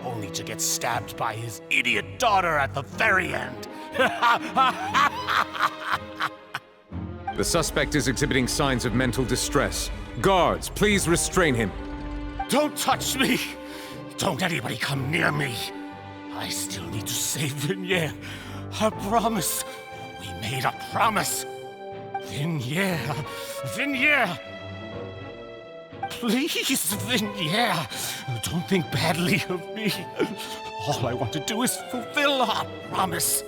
only to get stabbed by his idiot daughter at the very end. The suspect is exhibiting signs of mental distress. Guards, please restrain him. Don't touch me! Don't anybody come near me! I still need to save Vignier. A promise. We made a promise. Vignier. Vignier! Please, Vignier, don't think badly of me. All I want to do is fulfill our promise.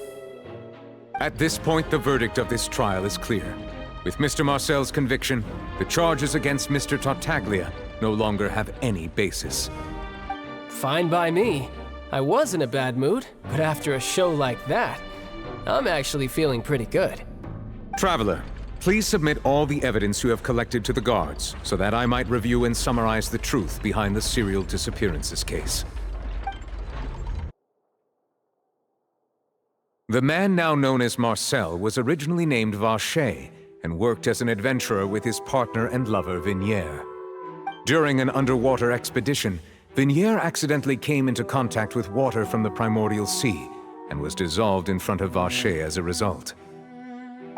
At this point, the verdict of this trial is clear. With Mr. Marcel's conviction, the charges against Mr. Tartaglia no longer have any basis. Fine by me. I was in a bad mood, but after a show like that, I'm actually feeling pretty good. Traveler, please submit all the evidence you have collected to the guards, so that I might review and summarize the truth behind the serial disappearances case. The man now known as Marcel was originally named Vacher and worked as an adventurer with his partner and lover Vignier. During an underwater expedition, Vignier accidentally came into contact with water from the primordial sea and was dissolved in front of Vacher as a result.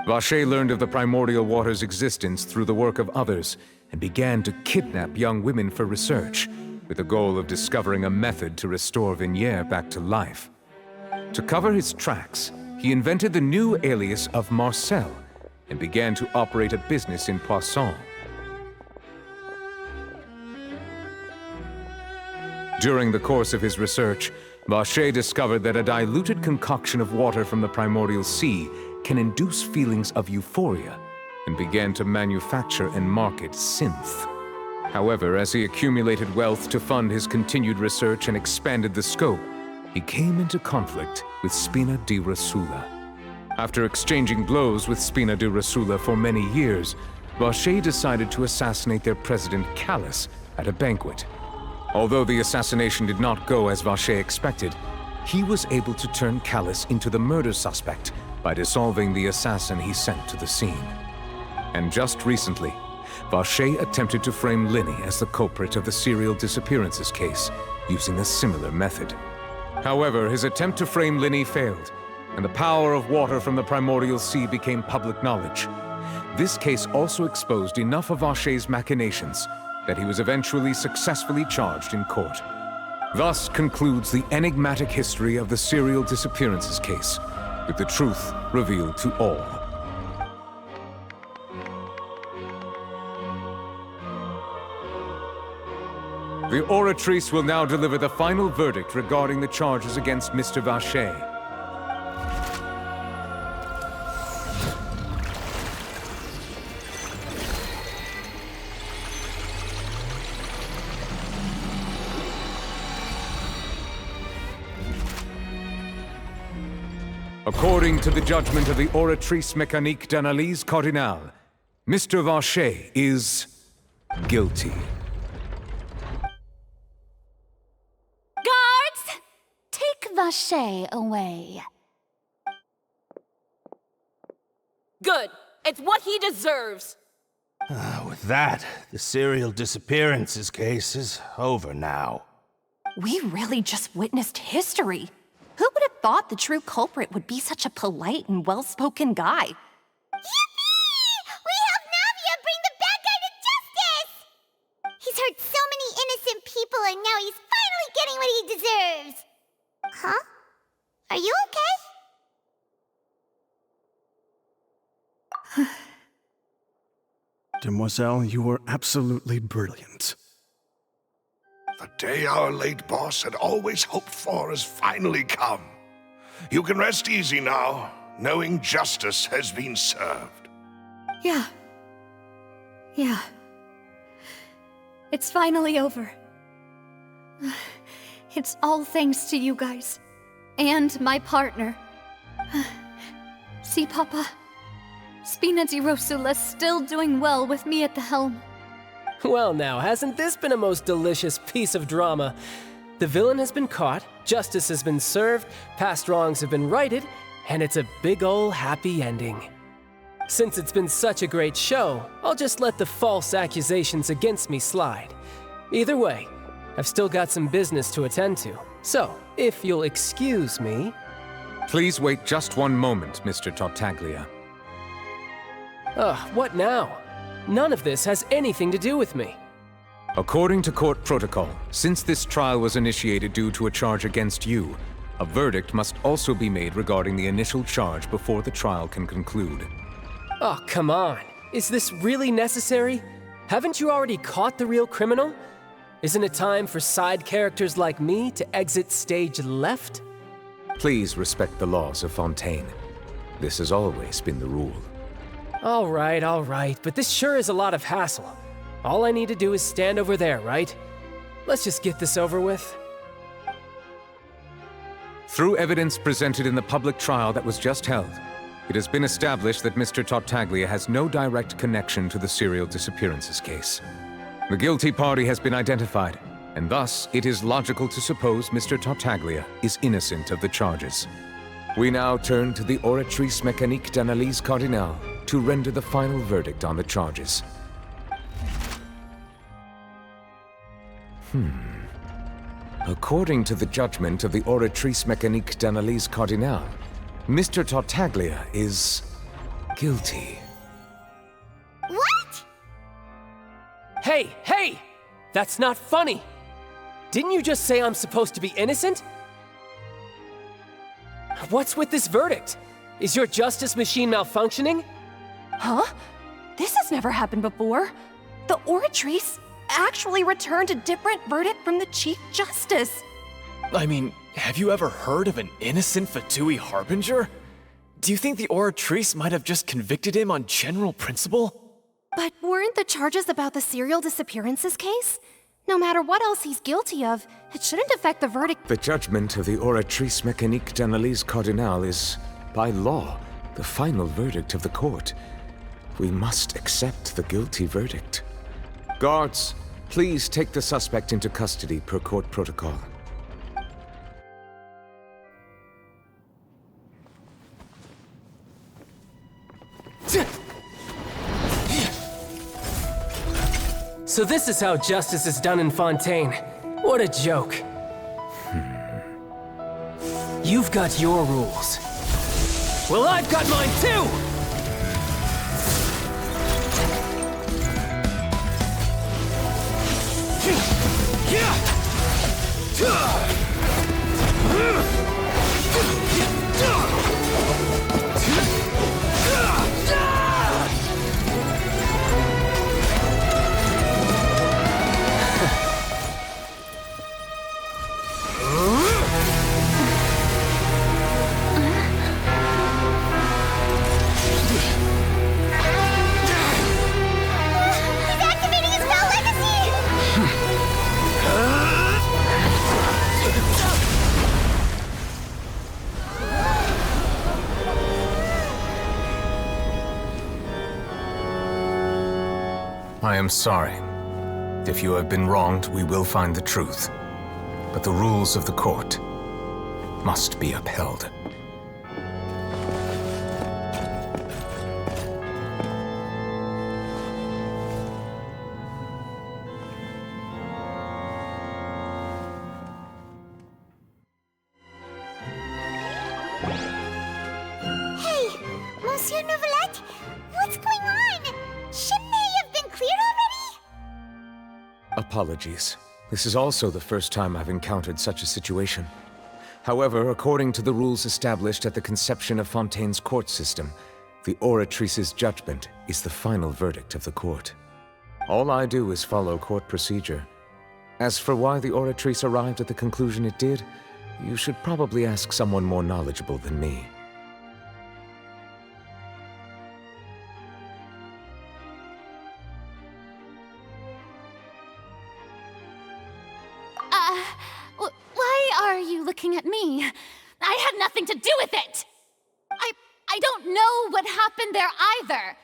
Vacher learned of the primordial water's existence through the work of others and began to kidnap young women for research, with the goal of discovering a method to restore Vignier back to life. To cover his tracks, he invented the new alias of Marcel and began to operate a business in Poisson. During the course of his research, Vacher discovered that a diluted concoction of water from the primordial sea can induce feelings of euphoria and began to manufacture and market synth. However, as he accumulated wealth to fund his continued research and expanded the scope, he came into conflict with Spina di Rosula. After exchanging blows with Spina di Rosula for many years, Vacher decided to assassinate their president Callus at a banquet. Although the assassination did not go as Vacher expected, he was able to turn Callus into the murder suspect by dissolving the assassin he sent to the scene. And just recently, Vacher attempted to frame Linny as the culprit of the serial disappearances case, using a similar method. However, his attempt to frame Linny failed, and the power of water from the primordial sea became public knowledge. This case also exposed enough of Vacher's machinations that he was eventually successfully charged in court. Thus concludes the enigmatic history of the serial disappearances case, with the truth revealed to all. The Oratrice will now deliver the final verdict regarding the charges against Mr. Vacher. According to the judgment of the Oratrice Mécanique d'Analyse Cardinale, Mr. Vacher is guilty. Guards! Take Vacher away. Good. It's what he deserves. With that, the serial disappearances case is over now. We really just witnessed history. Who would have thought the true culprit would be such a polite and well-spoken guy? Yippee! We helped Navia bring the bad guy to justice! He's hurt so many innocent people and now he's finally getting what he deserves! Huh? Are you okay? Demoiselle, you were absolutely brilliant. The day our late boss had always hoped for has finally come. You can rest easy now, knowing justice has been served. Yeah. It's finally over. It's all thanks to you guys. And my partner. See, Papa? Spina di Rosula's still doing well with me at the helm. Well now, hasn't this been a most delicious piece of drama? The villain has been caught, justice has been served, past wrongs have been righted, and it's a big ol' happy ending. Since it's been such a great show, I'll just let the false accusations against me slide. Either way, I've still got some business to attend to, so if you'll excuse me... Please wait just one moment, Mr. Tartaglia. What now? None of this has anything to do with me. According to court protocol, since this trial was initiated due to a charge against you, a verdict must also be made regarding the initial charge before the trial can conclude. Oh, come on. Is this really necessary? Haven't you already caught the real criminal? Isn't it time for side characters like me to exit stage left? Please respect the laws of Fontaine. This has always been the rule. All right, but this sure is a lot of hassle. All I need to do is stand over there, right? Let's just get this over with. Through evidence presented in the public trial that was just held, it has been established that Mr. Tartaglia has no direct connection to the serial disappearances case. The guilty party has been identified, and thus it is logical to suppose Mr. Tartaglia is innocent of the charges. We now turn to the Oratrice Mécanique d'Analyse Cardinale to render the final verdict on the charges. According to the judgment of the Oratrice Mécanique d'Analyse Cardinale, Mr. Tartaglia is guilty. What? Hey! That's not funny! Didn't you just say I'm supposed to be innocent? What's with this verdict? Is your justice machine malfunctioning? Huh? This has never happened before. The Oratrice actually returned a different verdict from the Chief Justice. I mean, have you ever heard of an innocent Fatui Harbinger? Do you think the Oratrice might have just convicted him on general principle? But weren't the charges about the serial disappearances case? No matter what else he's guilty of, it shouldn't affect the verdict. The judgment of the Oratrice Mécanique d'Analyse Cardinal is, by law, the final verdict of the court. We must accept the guilty verdict. Guards, please take the suspect into custody per court protocol. So this is how justice is done in Fontaine. What a joke. You've got your rules. Well, I've got mine too! I am sorry. If you have been wronged, we will find the truth. But the rules of the court must be upheld. Hey, Monsieur Novelette, what's going on? Shouldn't they have been cleared already? Apologies. This is also the first time I've encountered such a situation. However, according to the rules established at the conception of Fontaine's court system, the Oratrice's judgment is the final verdict of the court. All I do is follow court procedure. As for why the Oratrice arrived at the conclusion it did, you should probably ask someone more knowledgeable than me. Why are you looking at me? I had nothing to do with it! I don't know what happened there either!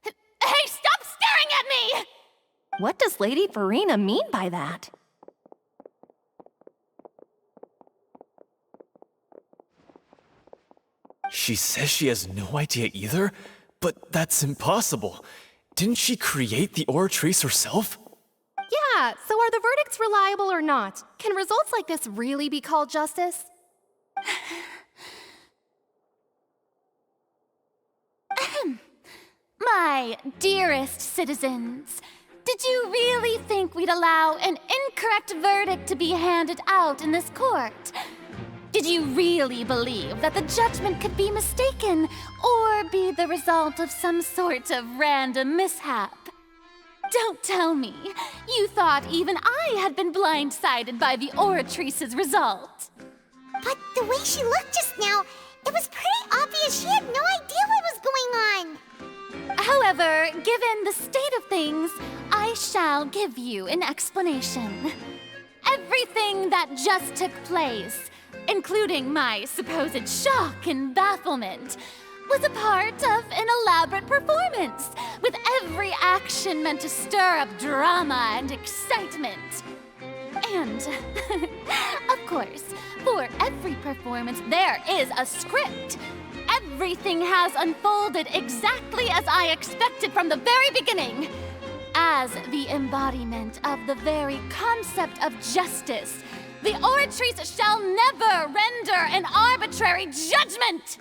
Hey, stop staring at me! What does Lady Farina mean by that? She says she has no idea either? But that's impossible. Didn't she create the Oratrice herself? Yeah, so are the verdicts reliable or not? Can results like this really be called justice? My dearest citizens, did you really think we'd allow an incorrect verdict to be handed out in this court? Did you really believe that the judgment could be mistaken or be the result of some sort of random mishap? Don't tell me you thought even I had been blindsided by the Oratrice's result. But the way she looked just now, it was pretty obvious she had no idea what was going on. However, given the state of things, I shall give you an explanation. Everything that just took place, including my supposed shock and bafflement, was a part of an elaborate performance, with every action meant to stir up drama and excitement. And, of course, for every performance there is a script. Everything has unfolded exactly as I expected from the very beginning. As the embodiment of the very concept of justice, the Oratrice shall never render an arbitrary judgment!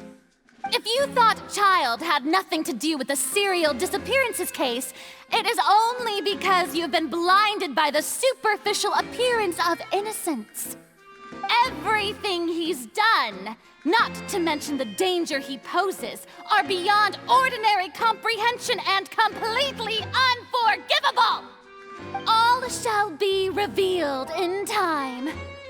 If you thought Child had nothing to do with the serial disappearances case, it is only because you've been blinded by the superficial appearance of innocence. Everything he's done, not to mention the danger he poses, are beyond ordinary comprehension and completely unforgivable! All shall be revealed in time.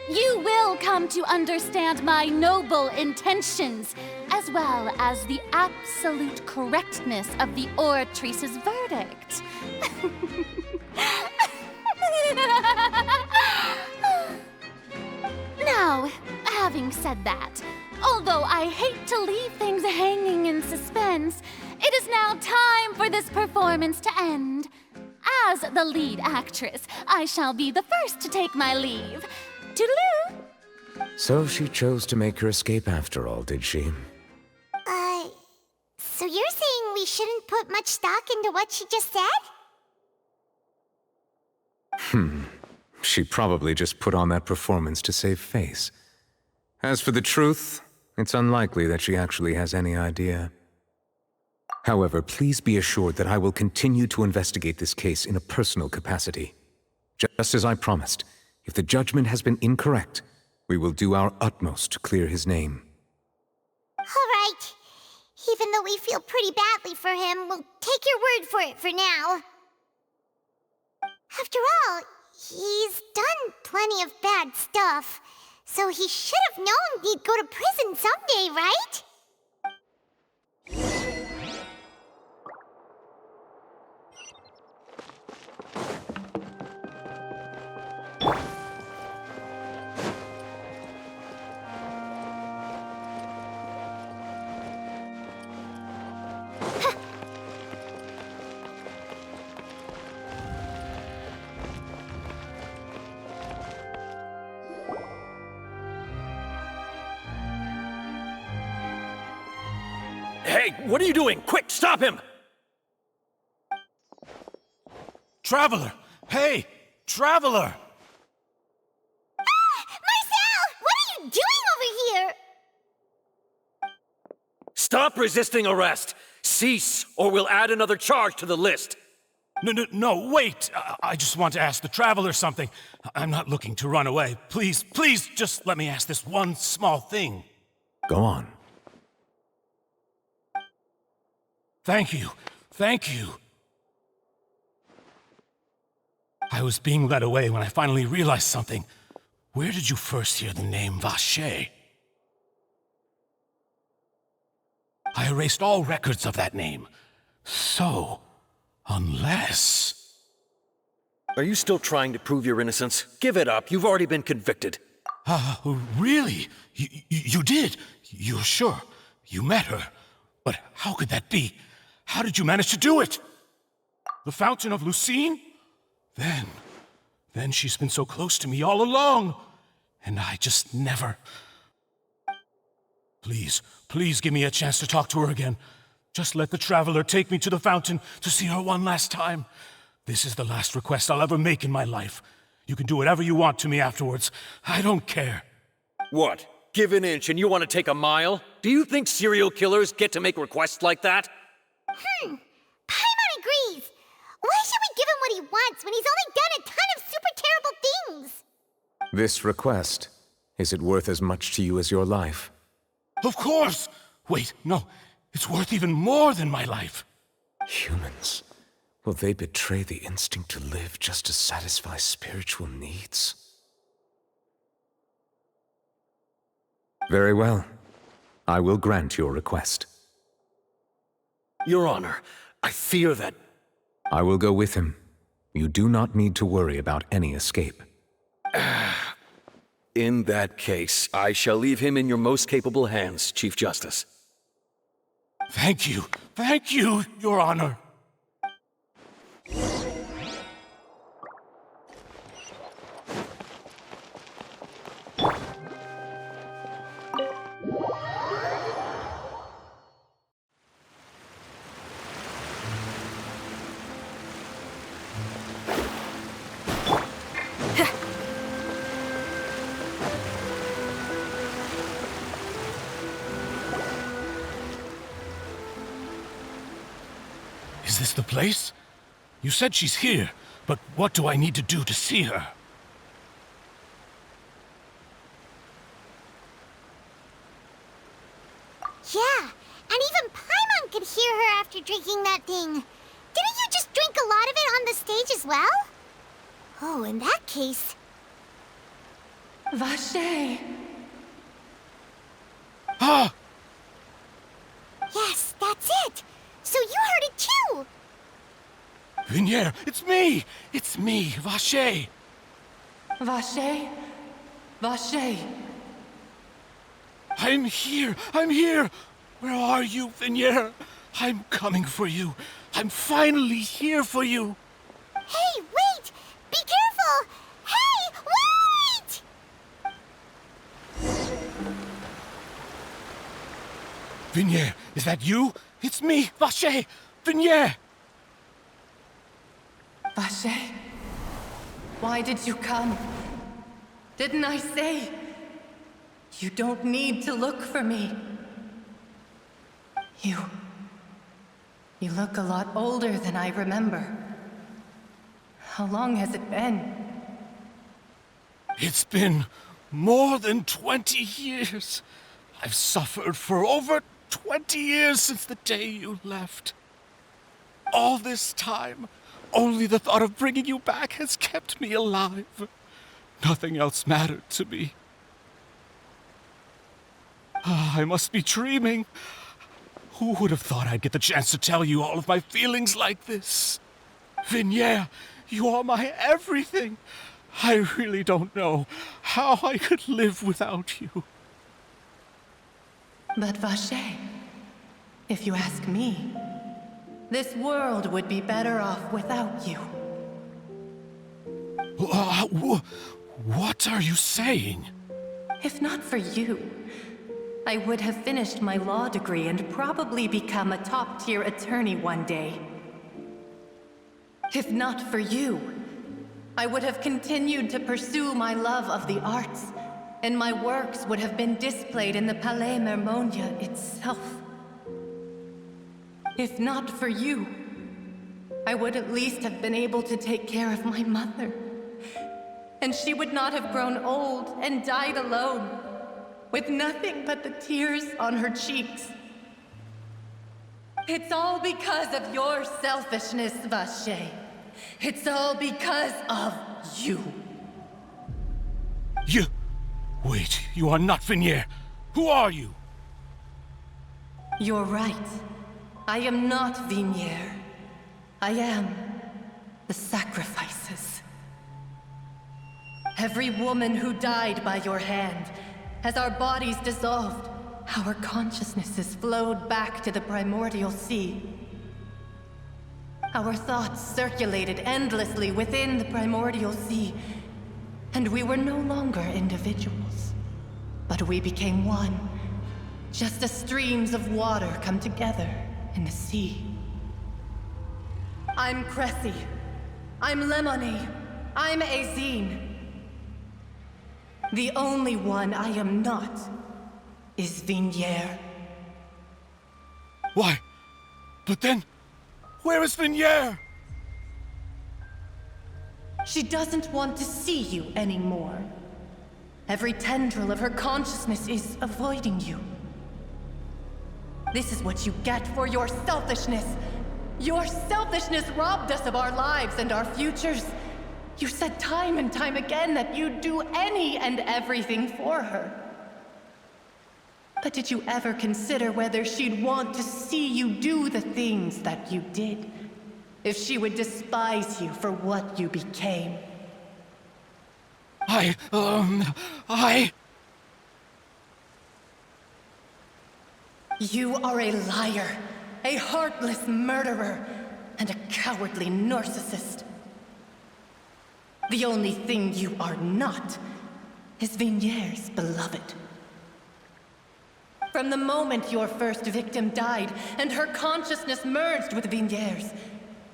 You will come to understand my noble intentions, as well as the absolute correctness of the Oratrice's verdict. Now, having said that, although I hate to leave things hanging in suspense, it is now time for this performance to end. As the lead actress, I shall be the first to take my leave. Toodaloo! So she chose to make her escape after all, did she? So you're saying we shouldn't put much stock into what she just said? She probably just put on that performance to save face. As for the truth, it's unlikely that she actually has any idea. However, please be assured that I will continue to investigate this case in a personal capacity. Just as I promised, if the judgment has been incorrect, we will do our utmost to clear his name. All right. Even though we feel pretty badly for him, we'll take your word for it for now. After all, he's done plenty of bad stuff, so he should have known he'd go to prison someday, right? Hey, what are you doing? Quick, stop him! Traveler! Hey! Traveler! Marcel! What are you doing over here? Stop resisting arrest! Cease, or we'll add another charge to the list! No, wait! I just want to ask the Traveler something. I'm not looking to run away. Please, just let me ask this one small thing. Go on. Thank you. I was being led away when I finally realized something. Where did you first hear the name Vacher? I erased all records of that name. So, unless... Are you still trying to prove your innocence? Give it up. You've already been convicted. Really? You did? You're sure? You met her? But how could that be? How did you manage to do it? The Fountain of Lucine? Then she's been so close to me all along. And I just never... Please give me a chance to talk to her again. Just let the Traveler take me to the fountain to see her one last time. This is the last request I'll ever make in my life. You can do whatever you want to me afterwards. I don't care. What? Give an inch and you want to take a mile? Do you think serial killers get to make requests like that? Paimon agrees. Why should we give him what he wants when he's only done a ton of super terrible things? This request, is it worth as much to you as your life? Of course! Wait, no. It's worth even more than my life. Humans. Will they betray the instinct to live just to satisfy spiritual needs? Very well. I will grant your request. Your Honor, I fear that... I will go with him. You do not need to worry about any escape. In that case, I shall leave him in your most capable hands, Chief Justice. Thank you, Your Honor. Is this the place? You said she's here, but what do I need to do to see her? hear her after drinking that thing. Didn't you just drink a lot of it on the stage as well? Oh, in that case... Vache! Ah! Yes, that's it! So you heard it too! Vignier, it's me! It's me, Vache! Vache? Vache! I'm here! I'm here! Where are you, Vignier? I'm coming for you. I'm finally here for you. Hey, wait! Be careful! Hey, wait! Vignier, is that you? It's me, Vache! Vignier! Vache? Why did you come? Didn't I say? You don't need to look for me. You look a lot older than I remember. How long has it been? It's been more than 20 years. I've suffered for over 20 years since the day you left. All this time, only the thought of bringing you back has kept me alive. Nothing else mattered to me. I must be dreaming. Who would have thought I'd get the chance to tell you all of my feelings like this? Vignier, you are my everything. I really don't know how I could live without you. But Vache, if you ask me, this world would be better off without you. What are you saying? If not for you, I would have finished my law degree and probably become a top-tier attorney one day. If not for you, I would have continued to pursue my love of the arts, and my works would have been displayed in the Palais Mermonia itself. If not for you, I would at least have been able to take care of my mother. And she would not have grown old and died alone, with nothing but the tears on her cheeks. It's all because of your selfishness, Vache. It's all because of you. You... Wait, you are not Vignier. Who are you? You're right. I am not Vignier. I am the sacrifices. Every woman who died by your hand, as our bodies dissolved, our consciousnesses flowed back to the primordial sea. Our thoughts circulated endlessly within the primordial sea, and we were no longer individuals, but we became one, just as streams of water come together in the sea. I'm Cressy. I'm Lemony. I'm Azine. The only one I am not is Vignier. Why? But then, where is Vignier? She doesn't want to see you anymore. Every tendril of her consciousness is avoiding you. This is what you get for your selfishness. Your selfishness robbed us of our lives and our futures. You said time and time again that you'd do any and everything for her. But did you ever consider whether she'd want to see you do the things that you did? If she would despise you for what you became? You are a liar, a heartless murderer, and a cowardly narcissist. The only thing you are not is Vignier's beloved. From the moment your first victim died and her consciousness merged with Vignier's,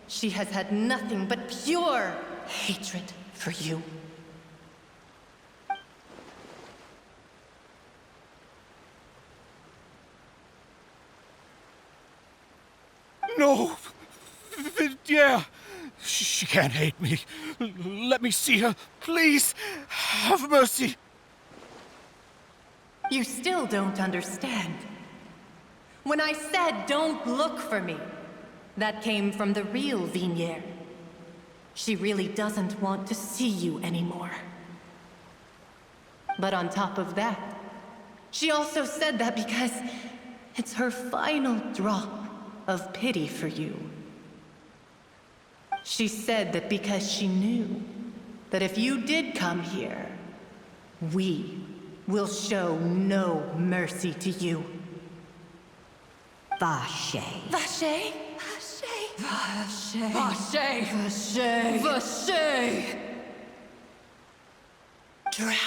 she has had nothing but pure hatred for you. No! Vignier! She can't hate me. Let me see her. Please, have mercy. You still don't understand. When I said don't look for me, that came from the real Vignier. She really doesn't want to see you anymore. But on top of that, she also said that because it's her final drop of pity for you. She said that because she knew that if you did come here, we will show no mercy to you. Vache. Vache? Vache? Vache. Vache. Vache. Vache. Drown.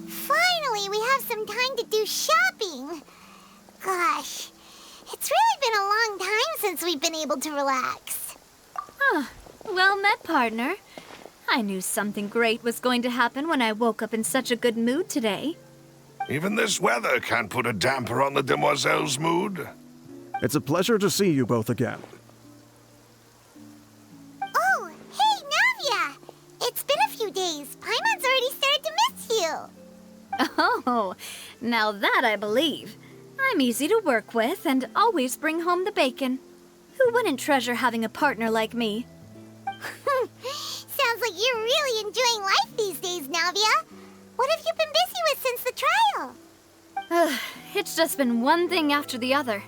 Finally, we have some time to do shopping. Gosh, it's really been a long time since we've been able to relax. Ah, well met, partner. I knew something great was going to happen when I woke up in such a good mood today. Even this weather can't put a damper on the demoiselle's mood. It's a pleasure to see you both again. Oh, hey, Navia! It's been a few days. Paimon's already started to miss you. Oh, now that I believe. I'm easy to work with and always bring home the bacon. Who wouldn't treasure having a partner like me? Sounds like you're really enjoying life these days, Navia. What have you been busy with since the trial? It's just been one thing after the other.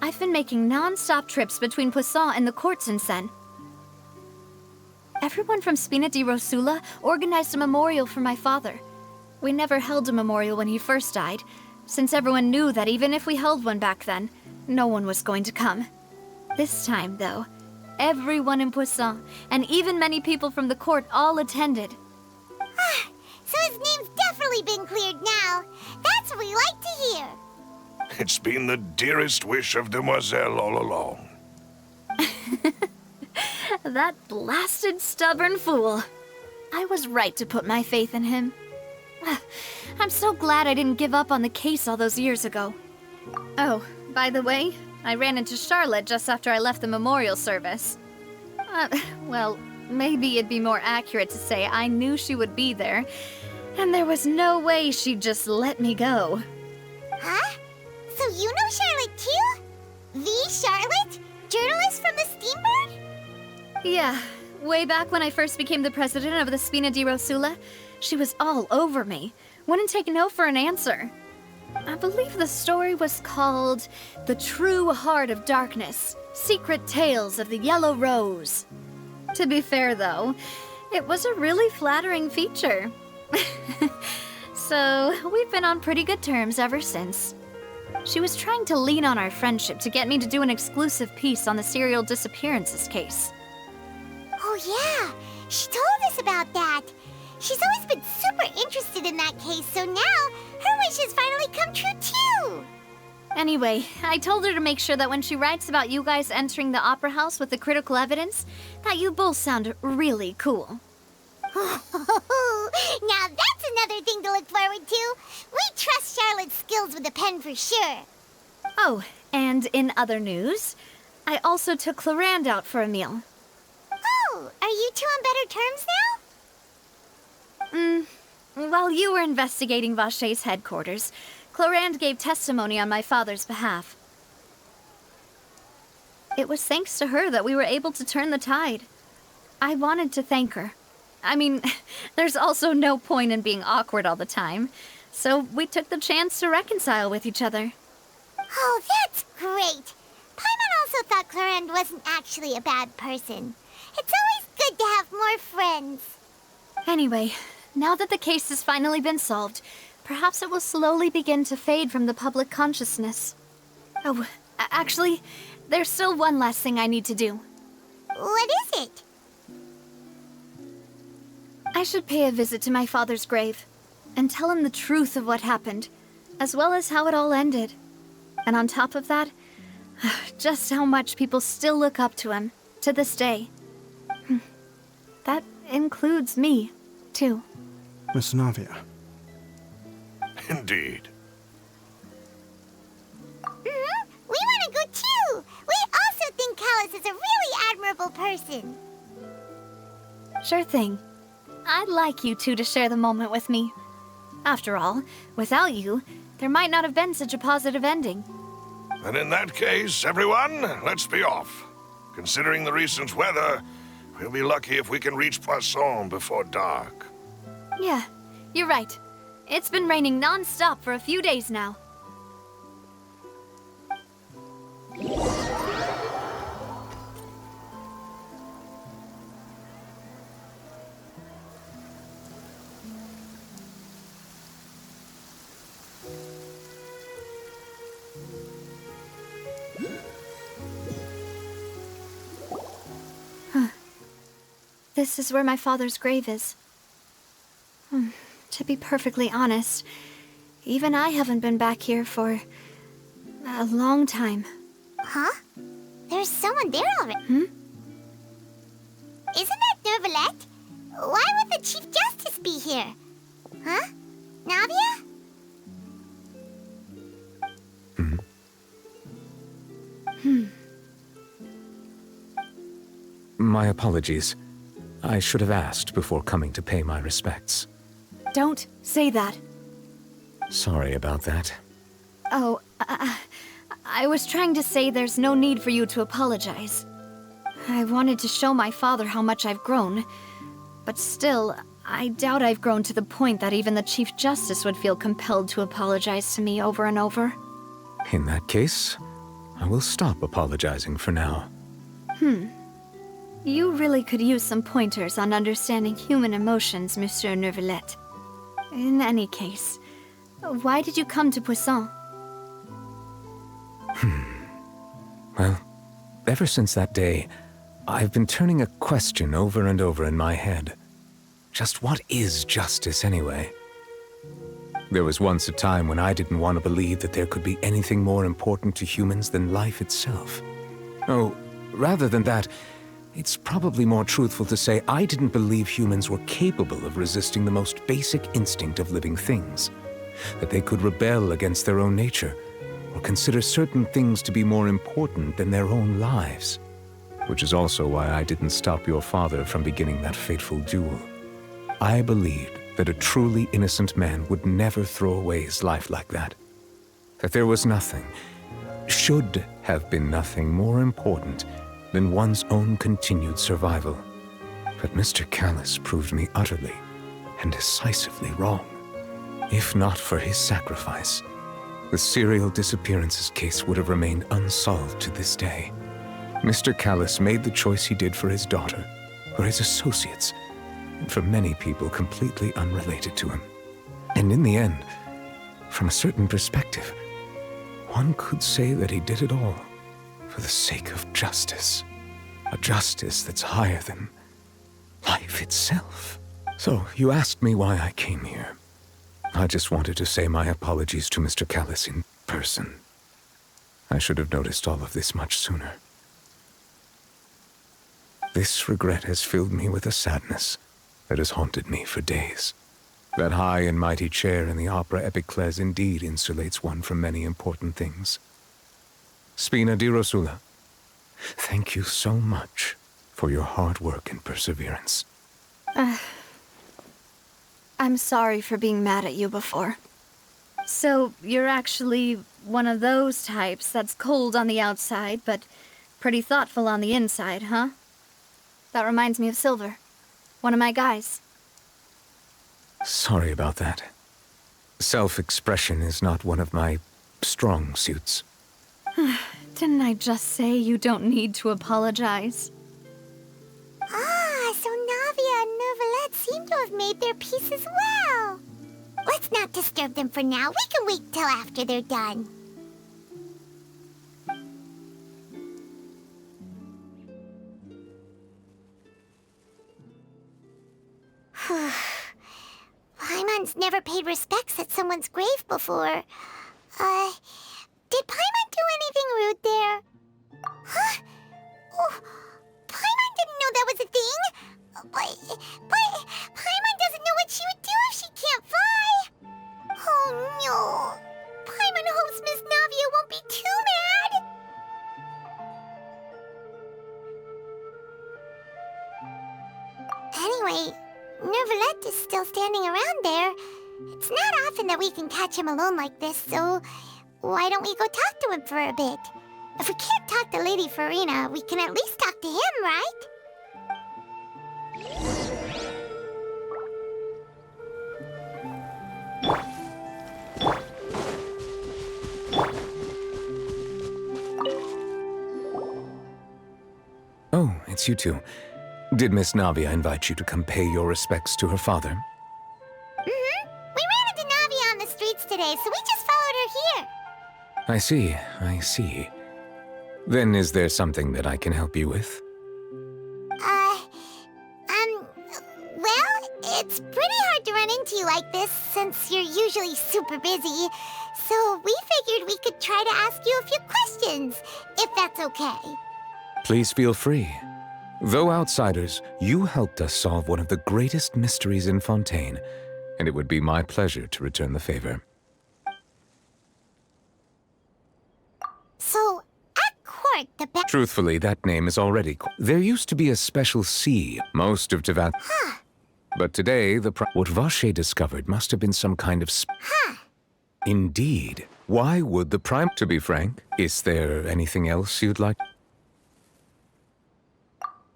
I've been making non-stop trips between Poisson and the court since then. Everyone from Spina di Rosula organized a memorial for my father. We never held a memorial when he first died, since everyone knew that even if we held one back then, no one was going to come. This time, though, everyone in Poisson, and even many people from the court, all attended. So his name's definitely been cleared now. That's what we like to hear. It's been the dearest wish of Demoiselle all along. That blasted stubborn fool. I was right to put my faith in him. I'm so glad I didn't give up on the case all those years ago. Oh, by the way, I ran into Charlotte just after I left the memorial service. Well, maybe it'd be more accurate to say I knew she would be there, and there was no way she'd just let me go. Huh? So you know Charlotte too? The Charlotte? Journalist from the Steambird? Yeah, way back when I first became the president of the Spina di Rosula, she was all over me. Wouldn't take no for an answer. I believe the story was called The True Heart of Darkness, Secret Tales of the Yellow Rose. To be fair, though, it was a really flattering feature. So, we've been on pretty good terms ever since. She was trying to lean on our friendship to get me to do an exclusive piece on the serial disappearances case. Oh yeah, she told us about that. She's always been super interested in that case, so now her wish has finally come true too. Anyway, I told her to make sure that when she writes about you guys entering the opera house with the critical evidence, that you both sound really cool. Now that's another thing to look forward to. We trust Charlotte's skills with a pen for sure. Oh, and in other news, I also took Clarand out for a meal. Oh, are you two on better terms now? While you were investigating Vache's headquarters, Clarand gave testimony on my father's behalf. It was thanks to her that we were able to turn the tide. I wanted to thank her. I mean, there's also no point in being awkward all the time, so we took the chance to reconcile with each other. Oh, that's great. Paimon also thought Clarand wasn't actually a bad person. It's always good to have more friends. Anyway, now that the case has finally been solved, perhaps it will slowly begin to fade from the public consciousness. Oh, actually, there's still one last thing I need to do. What is it? I should pay a visit to my father's grave and tell him the truth of what happened, as well as how it all ended. And on top of that, just how much people still look up to him, to this day. That includes me, too. Miss Navia. Indeed. We want to go too! We also think Callus is a really admirable person. Sure thing. I'd like you two to share the moment with me. After all, without you, there might not have been such a positive ending. And in that case, everyone, let's be off. Considering the recent weather, we'll be lucky if we can reach Poisson before dark. Yeah, you're right. It's been raining non-stop for a few days now. This is where my father's grave is. To be perfectly honest, even I haven't been back here for a long time. Huh? There's someone there already. Isn't that Neuvillette? Why would the Chief Justice be here? Huh? Navia? My apologies. I should have asked before coming to pay my respects. Don't say that. Sorry about that. Oh, I was trying to say there's no need for you to apologize. I wanted to show my father how much I've grown, but still, I doubt I've grown to the point that even the Chief Justice would feel compelled to apologize to me over and over. In that case, I will stop apologizing for now. You really could use some pointers on understanding human emotions, Monsieur Neuvillette. In any case, why did you come to Poisson? Well, ever since that day, I've been turning a question over and over in my head. Just what is justice, anyway? There was once a time when I didn't want to believe that there could be anything more important to humans than life itself. Oh, rather than that, it's probably more truthful to say I didn't believe humans were capable of resisting the most basic instinct of living things. That they could rebel against their own nature, or consider certain things to be more important than their own lives. Which is also why I didn't stop your father from beginning that fateful duel. I believed that a truly innocent man would never throw away his life like that. That there was nothing, should have been nothing more important than one's own continued survival. But Mr. Callus proved me utterly and decisively wrong. If not for his sacrifice, the serial disappearances case would have remained unsolved to this day. Mr. Callus made the choice he did for his daughter, for his associates, and for many people completely unrelated to him. And in the end, from a certain perspective, one could say that he did it all for the sake of justice. A justice that's higher than life itself. So, you asked me why I came here. I just wanted to say my apologies to Mr. Callus in person. I should have noticed all of this much sooner. This regret has filled me with a sadness that has haunted me for days. That high and mighty chair in the Opera Epiclese indeed insulates one from many important things. Spina di Rosula, thank you so much for your hard work and perseverance. I'm sorry for being mad at you before. So, you're actually one of those types that's cold on the outside, but pretty thoughtful on the inside, huh? That reminds me of Silver, one of my guys. Sorry about that. Self-expression is not one of my strong suits. Didn't I just say you don't need to apologize? Ah, so Navia and Neuvillette seem to have made their peace as well. Let's not disturb them for now. We can wait till after they're done. paid respects at someone's grave before. Did Paimon do anything rude there? Huh? Oh, Paimon didn't know that was a thing. But Paimon doesn't know what she would do if she can't fly. Oh no. Paimon hopes Miss Navia won't be too mad. Anyway, Neuvillette is still standing around there. It's not often that we can catch him alone like this, so why don't we go talk to him for a bit? If we can't talk to Lady Farina, we can at least talk to him, right? Oh, it's you two. Did Miss Navia invite you to come pay your respects to her father? Mm-hmm. We ran into Navia on the streets today, so we just followed her here. I see. Then is there something that I can help you with? Well, it's pretty hard to run into you like this since you're usually super busy. So we figured we could try to ask you a few questions, if that's okay. Please feel free. Though outsiders, you helped us solve one of the greatest mysteries in Fontaine, and it would be my pleasure to return the favor. So, at court, the Truthfully, that name is already... There used to be a special sea, most of Tevat... Huh. But today, what Vache discovered must have been some kind of... Huh. Indeed. Why would the Prime... To be frank, is there anything else you'd like...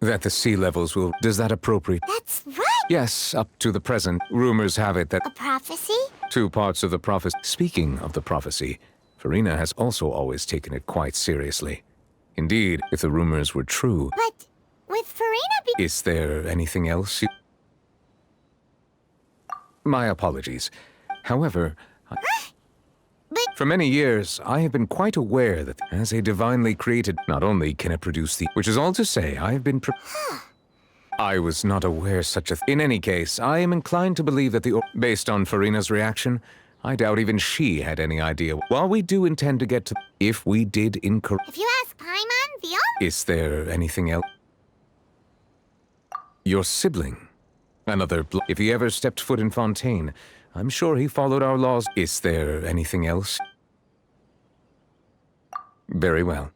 That the sea levels will... Does that appropriate... That's right! Yes, up to the present. Rumors have it that... A prophecy? Two parts of the prophecy... Speaking of the prophecy, Farina has also always taken it quite seriously. Indeed, if the rumors were true... But with Farina Is there anything else you... My apologies. However... For many years, I have been quite aware that as a divinely created, not only can it produce the... Which is all to say, I have been... I was not aware such a... In any case, I am inclined to believe that based on Farina's reaction, I doubt even she had any idea. While we do intend to get to... If we did incorrect... If you ask Paimon, the only... Is there anything else? Your sibling. Another... If he ever stepped foot in Fontaine, I'm sure he followed our laws. Is there anything else? Very well.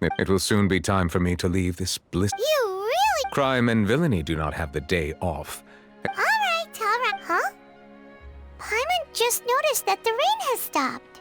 It will soon be time for me to leave this bliss... You really... Crime and villainy do not have the day off. All right. Huh? Paimon just noticed that the rain has stopped.